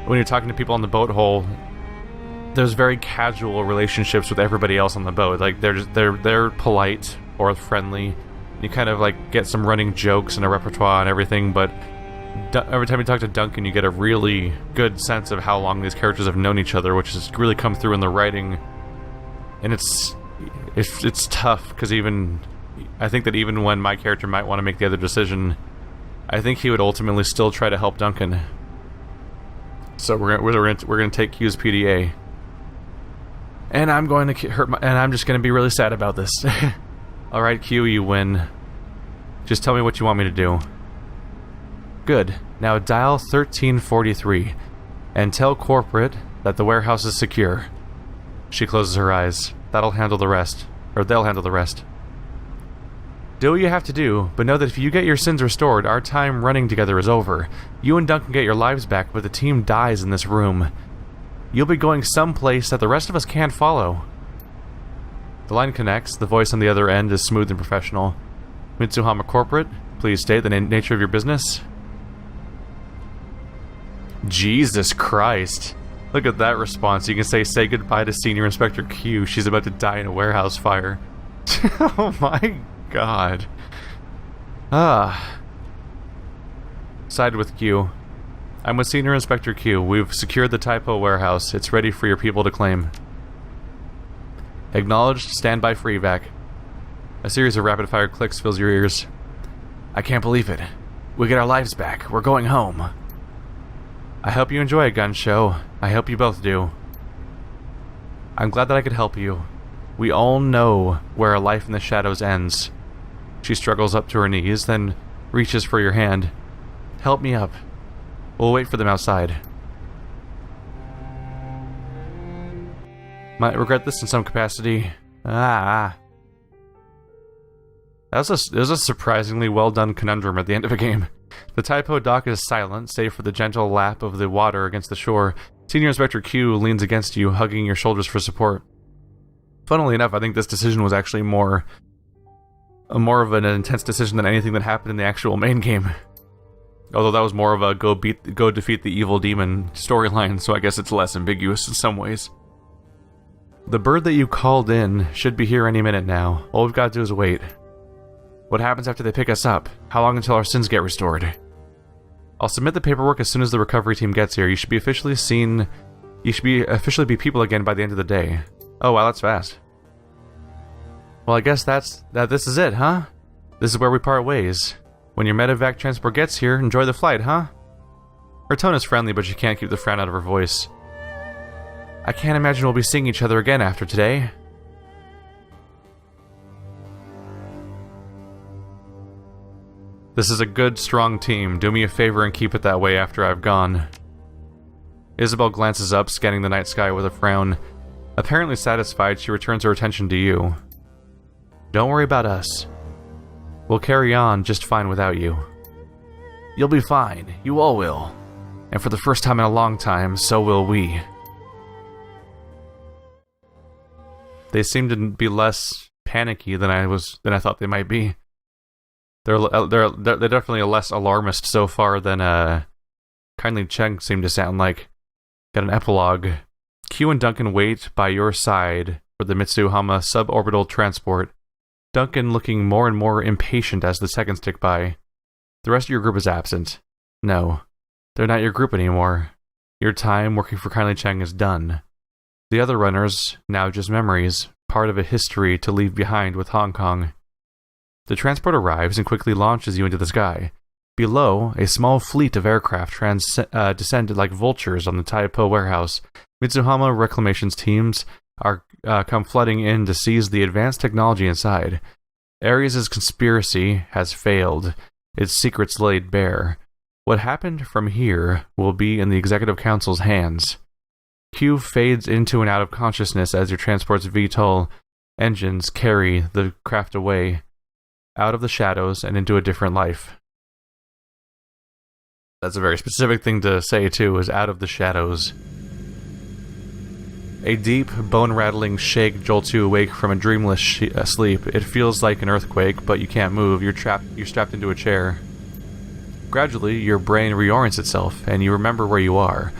when you're talking to people on the boat hole, there's very casual relationships with everybody else on the boat. Like, they're polite or friendly. You kind of, like, get some running jokes and a repertoire and everything, but every time you talk to Duncan, you get a really good sense of how long these characters have known each other, which has really come through in the writing. And it's tough, because I think that even when my character might want to make the other decision, I think he would ultimately still try to help Duncan. So we're gonna take Q's PDA, and I'm going to and I'm just gonna be really sad about this. All right, Q, you win. Just tell me what you want me to do. Good. Now dial 1343 and tell corporate that the warehouse is secure. She closes her eyes. They'll handle the rest. Do what you have to do, but know that if you get your sins restored, our time running together is over. You and Duncan get your lives back, but the team dies in this room. You'll be going someplace that the rest of us can't follow. The line connects. The voice on the other end is smooth and professional. Mitsuhama Corporate, please state the nature of your business. Jesus Christ. Look at that response. You can say goodbye to Senior Inspector Q. She's about to die in a warehouse fire. Oh my god. Side with Q. I'm with Senior Inspector Q. We've secured the Typo warehouse. It's ready for your people to claim. Acknowledged. Stand by for evac. A series of rapid-fire clicks fills your ears. I can't believe it. We get our lives back. We're going home. I hope you enjoy a gun show. I hope you both do. I'm glad that I could help you. We all know where a life in the shadows ends. She struggles up to her knees, then reaches for your hand. Help me up. We'll wait for them outside. Might regret this in some capacity. That was a surprisingly well-done conundrum at the end of a game. The Typo dock is silent, save for the gentle lap of the water against the shore. Senior Inspector Q leans against you, hugging your shoulders for support. Funnily enough, I think this decision was actually more of an intense decision than anything that happened in the actual main game. Although that was more of a go defeat the evil demon storyline, so I guess it's less ambiguous in some ways. The bird that you called in should be here any minute now. All we've got to do is wait. What happens after they pick us up? How long until our sins get restored? I'll submit the paperwork as soon as the recovery team gets here. You should officially be people again by the end of the day. Oh wow, that's fast. Well, I guess this is it, huh? This is where we part ways. When your medevac transport gets here, enjoy the flight, huh? Her tone is friendly, but she can't keep the frown out of her voice. I can't imagine we'll be seeing each other again after today. This is a good, strong team. Do me a favor and keep it that way after I've gone. Isabel glances up, scanning the night sky with a frown. Apparently satisfied, she returns her attention to you. Don't worry about us. We'll carry on just fine without you. You'll be fine. You all will. And for the first time in a long time, so will we. They seem to be less panicky than I thought they might be. They're definitely less alarmist so far than Kylie Chang seemed to sound like. Got an epilogue. Q and Duncan wait by your side for the Mitsuhama suborbital transport. Duncan looking more and more impatient as the seconds tick by. The rest of your group is absent. No, they're not your group anymore. Your time working for Kylie Chang is done. The other runners, now just memories, part of a history to leave behind with Hong Kong. The transport arrives and quickly launches you into the sky. Below, a small fleet of aircraft descended like vultures on the Taipo warehouse. Mitsuhama Reclamation's teams are come flooding in to seize the advanced technology inside. Ares' conspiracy has failed, its secrets laid bare. What happened from here will be in the Executive Council's hands. Q fades into and out of consciousness as your transport's VTOL engines carry the craft away, out of the shadows and into a different life. That's a very specific thing to say, too, is out of the shadows. A deep, bone-rattling shake jolts you awake from a dreamless sleep. It feels like an earthquake, but you can't move. You're strapped into a chair. Gradually, your brain reorients itself, and you remember where you are.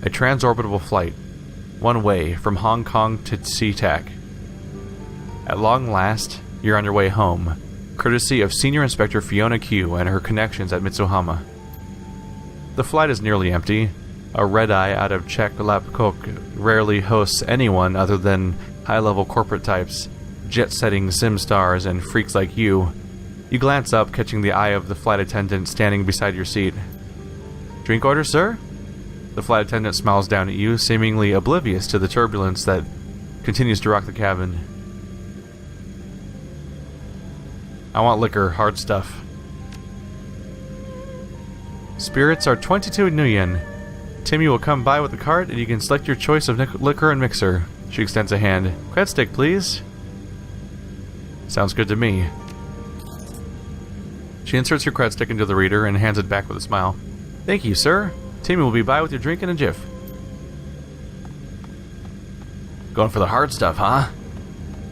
A transorbital flight. One way, from Hong Kong to SeaTac. At long last, you're on your way home, courtesy of Senior Inspector Fiona Q and her connections at Mitsuhama. The flight is nearly empty. A red-eye out of Chek-Lap-Kok rarely hosts anyone other than high-level corporate types, jet-setting sim stars, and freaks like you. You glance up, catching the eye of the flight attendant standing beside your seat. "Drink order, sir?" The flight attendant smiles down at you, seemingly oblivious to the turbulence that continues to rock the cabin. "I want liquor, hard stuff." "Spirits are 22 nuyen. Timmy will come by with the cart, and you can select your choice of liquor and mixer." She extends a hand. "Cred stick, please." "Sounds good to me." She inserts your cred stick into the reader and hands it back with a smile. "Thank you, sir. Timmy will be by with your drink in a jiff." "Going for the hard stuff, huh?"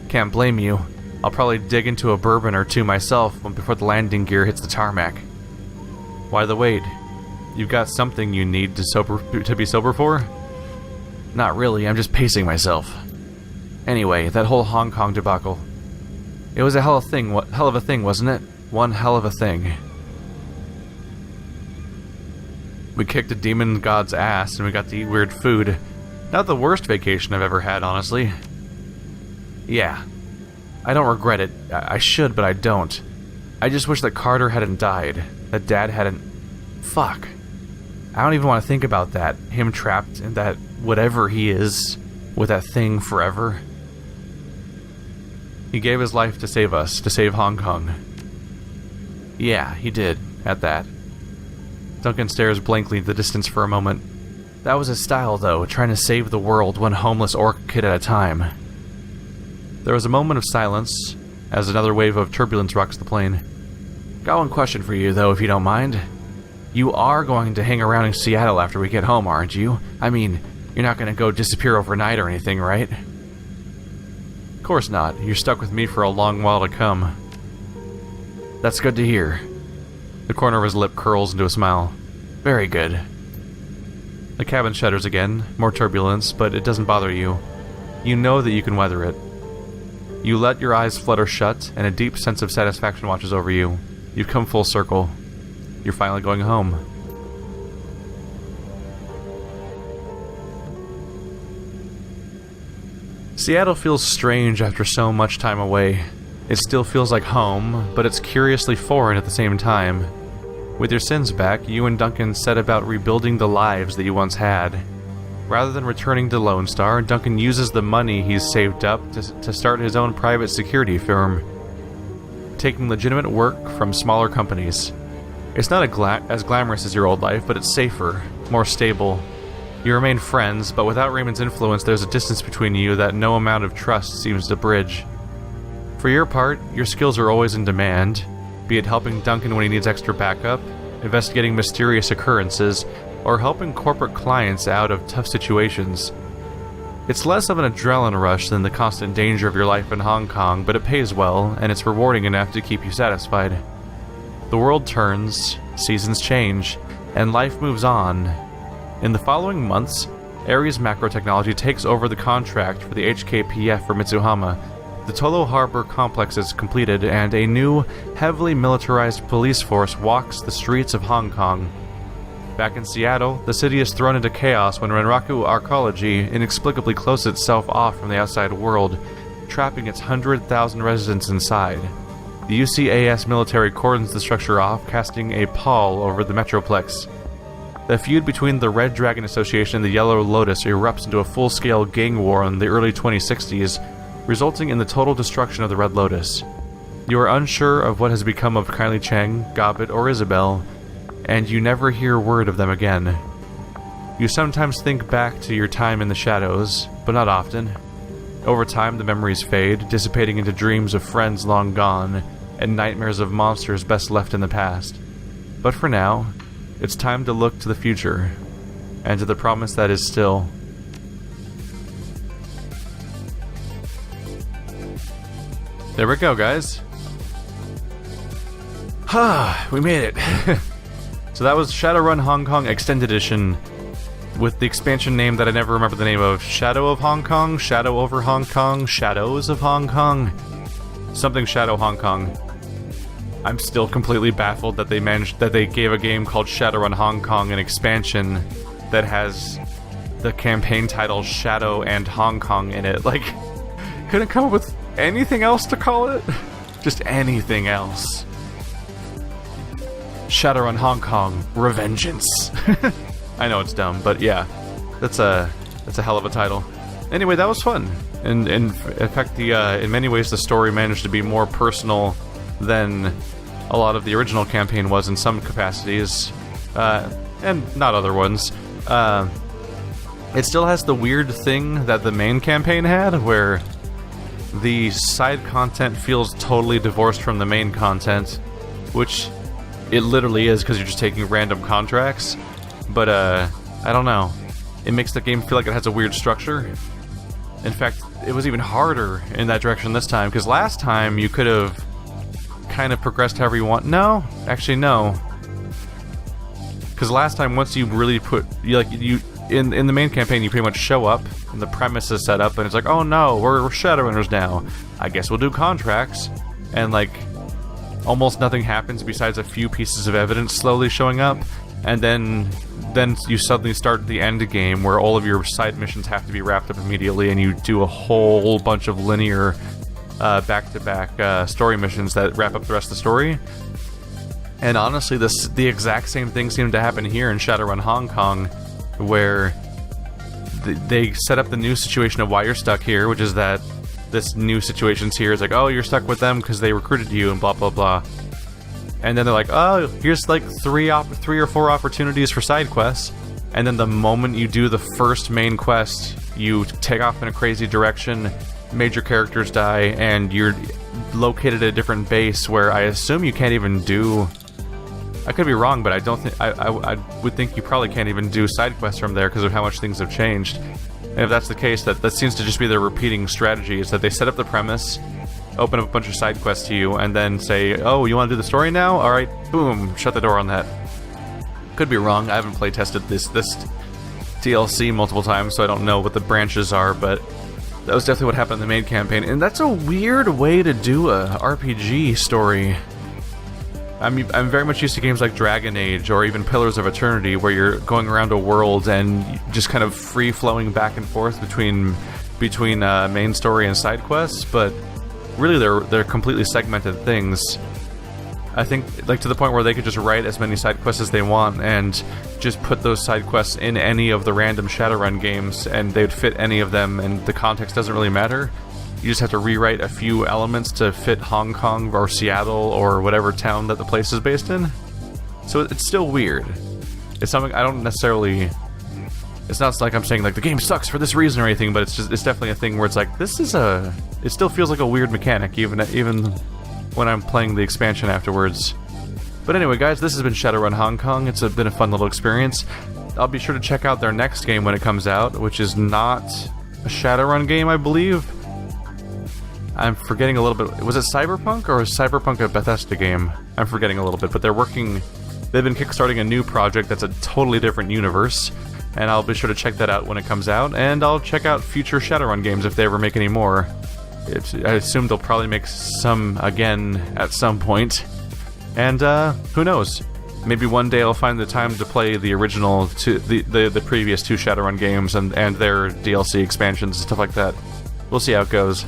"Can't blame you. I'll probably dig into a bourbon or two myself before the landing gear hits the tarmac." "Why the wait? You've got something you need to be sober for?" "Not really, I'm just pacing myself. Anyway, that whole Hong Kong debacle. It was a hell of a thing, wasn't it? One hell of a thing. We kicked a demon god's ass and we got to eat weird food. Not the worst vacation I've ever had, honestly. Yeah. I don't regret it. I should, but I don't. I just wish that Carter hadn't died. That Dad hadn't... Fuck. I don't even want to think about that. Him trapped in that whatever he is with that thing forever. He gave his life to save us, to save Hong Kong. Yeah, he did, at that. Duncan stares blankly into the distance for a moment. That was his style, though, trying to save the world one homeless orc kid at a time. There was a moment of silence as another wave of turbulence rocks the plane. Got one question for you, though, if you don't mind. You are going to hang around in Seattle after we get home, aren't you? I mean, you're not going to go disappear overnight or anything, right? Of course not. You're stuck with me for a long while to come. That's good to hear. The corner of his lip curls into a smile. Very good. The cabin shudders again, more turbulence, but it doesn't bother you. You know that you can weather it. You let your eyes flutter shut, and a deep sense of satisfaction washes over you. You've come full circle. You're finally going home. Seattle feels strange after so much time away. It still feels like home, but it's curiously foreign at the same time. With your sins back, you and Duncan set about rebuilding the lives that you once had. Rather than returning to Lone Star, Duncan uses the money he's saved up to start his own private security firm, taking legitimate work from smaller companies. It's not as glamorous as your old life, but it's safer, more stable. You remain friends, but without Raymond's influence, there's a distance between you that no amount of trust seems to bridge. For your part, your skills are always in demand, be it helping Duncan when he needs extra backup, investigating mysterious occurrences, or helping corporate clients out of tough situations. It's less of an adrenaline rush than the constant danger of your life in Hong Kong, but it pays well, and it's rewarding enough to keep you satisfied. The world turns, seasons change, and life moves on. In the following months, Ares Macro Technology takes over the contract for the HKPF for Mitsuhama. The Tolo Harbor complex is completed, and a new, heavily militarized police force walks the streets of Hong Kong. Back in Seattle, the city is thrown into chaos when Renraku Arcology inexplicably closes itself off from the outside world, trapping its 100,000 residents inside. The UCAS military cordons the structure off, casting a pall over the Metroplex. The feud between the Red Dragon Association and the Yellow Lotus erupts into a full-scale gang war in the early 2060s, resulting in the total destruction of the Red Lotus. You are unsure of what has become of Kylie Chang, Gobbet, or Isabel, and you never hear word of them again. You sometimes think back to your time in the shadows, but not often. Over time, the memories fade, dissipating into dreams of friends long gone, and nightmares of monsters best left in the past. But for now, it's time to look to the future, and to the promise that is still. There we go, guys. We made it. So that was Shadowrun Hong Kong Extended Edition, with the expansion name that I never remember the name of. Shadow of Hong Kong? Shadow over Hong Kong? Shadows of Hong Kong? Something Shadow Hong Kong. I'm still completely baffled that they gave a game called Shadowrun Hong Kong an expansion that has the campaign title Shadow and Hong Kong in it. Like, couldn't come up with anything else to call it? Just anything else. Shadowrun Hong Kong Revengeance. I know it's dumb, but yeah, that's a hell of a title. Anyway, that was fun, and in fact, in many ways, the story managed to be more personal than a lot of the original campaign was in some capacities, and not other ones. It still has the weird thing that the main campaign had, where the side content feels totally divorced from the main content, which it literally is because you're just taking random contracts. But, I don't know. It makes the game feel like it has a weird structure. In fact, it was even harder in that direction this time, because last time you could have kind of progressed however you want. No, actually no. Because last time, once you really put, in the main campaign, you pretty much show up, and the premise is set up, and it's like, oh no, we're Shadowrunners now. I guess we'll do contracts. And, like, almost nothing happens besides a few pieces of evidence slowly showing up, and then you suddenly start the end game where all of your side missions have to be wrapped up immediately, and you do a whole bunch of linear back-to-back story missions that wrap up the rest of the story. And honestly, the exact same thing seemed to happen here in Shadowrun Hong Kong, where they set up the new situation of why you're stuck here, which is that this new situation's here. It's like, oh, you're stuck with them because they recruited you and blah blah blah. And then they're like, oh, here's like three or four opportunities for side quests. And then the moment you do the first main quest, you take off in a crazy direction, major characters die, and you're located at a different base where I assume you can't even do... I could be wrong, but I don't think... I would think you probably can't even do side quests from there because of how much things have changed. And if that's the case, that seems to just be their repeating strategy, is that they set up the premise, open up a bunch of side quests to you, and then say, oh, you want to do the story now? Alright, boom, shut the door on that. Could be wrong, I haven't play tested this DLC multiple times, so I don't know what the branches are, but that was definitely what happened in the main campaign. And that's a weird way to do a RPG story. I'm very much used to games like Dragon Age or even Pillars of Eternity, where you're going around a world and just kind of free-flowing back and forth between main story and side quests, but really they're completely segmented things. I think, like, to the point where they could just write as many side quests as they want and just put those side quests in any of the random Shadowrun games, and they'd fit any of them, and the context doesn't really matter. You just have to rewrite a few elements to fit Hong Kong or Seattle or whatever town that the place is based in. So it's still weird. It's something I don't necessarily... It's not like I'm saying, like, the game sucks for this reason or anything, but it's definitely a thing where it's like, it still feels like a weird mechanic, even when I'm playing the expansion afterwards. But anyway, guys, this has been Shadowrun Hong Kong. It's been a fun little experience. I'll be sure to check out their next game when it comes out, which is not a Shadowrun game, I believe. I'm forgetting a little bit. Was it Cyberpunk, or is Cyberpunk a Bethesda game? I'm forgetting a little bit, but they've been kickstarting a new project that's a totally different universe, and I'll be sure to check that out when it comes out, and I'll check out future Shadowrun games if they ever make any more. I assume they'll probably make some again at some point, and who knows? Maybe one day I'll find the time to play the original, the previous 2 Shadowrun games and their DLC expansions and stuff like that. We'll see how it goes.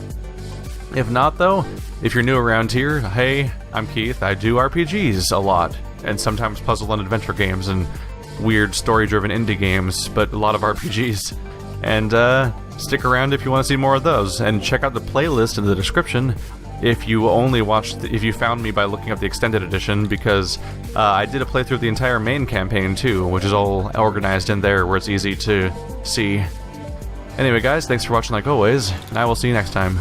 If not, though, if you're new around here, hey, I'm Keith. I do RPGs a lot, and sometimes puzzle and adventure games and weird story-driven indie games, but a lot of RPGs. And stick around if you want to see more of those, and check out the playlist in the description if you found me by looking up the extended edition, because I did a playthrough of the entire main campaign too, which is all organized in there where it's easy to see. Anyway guys, thanks for watching like always, and I will see you next time.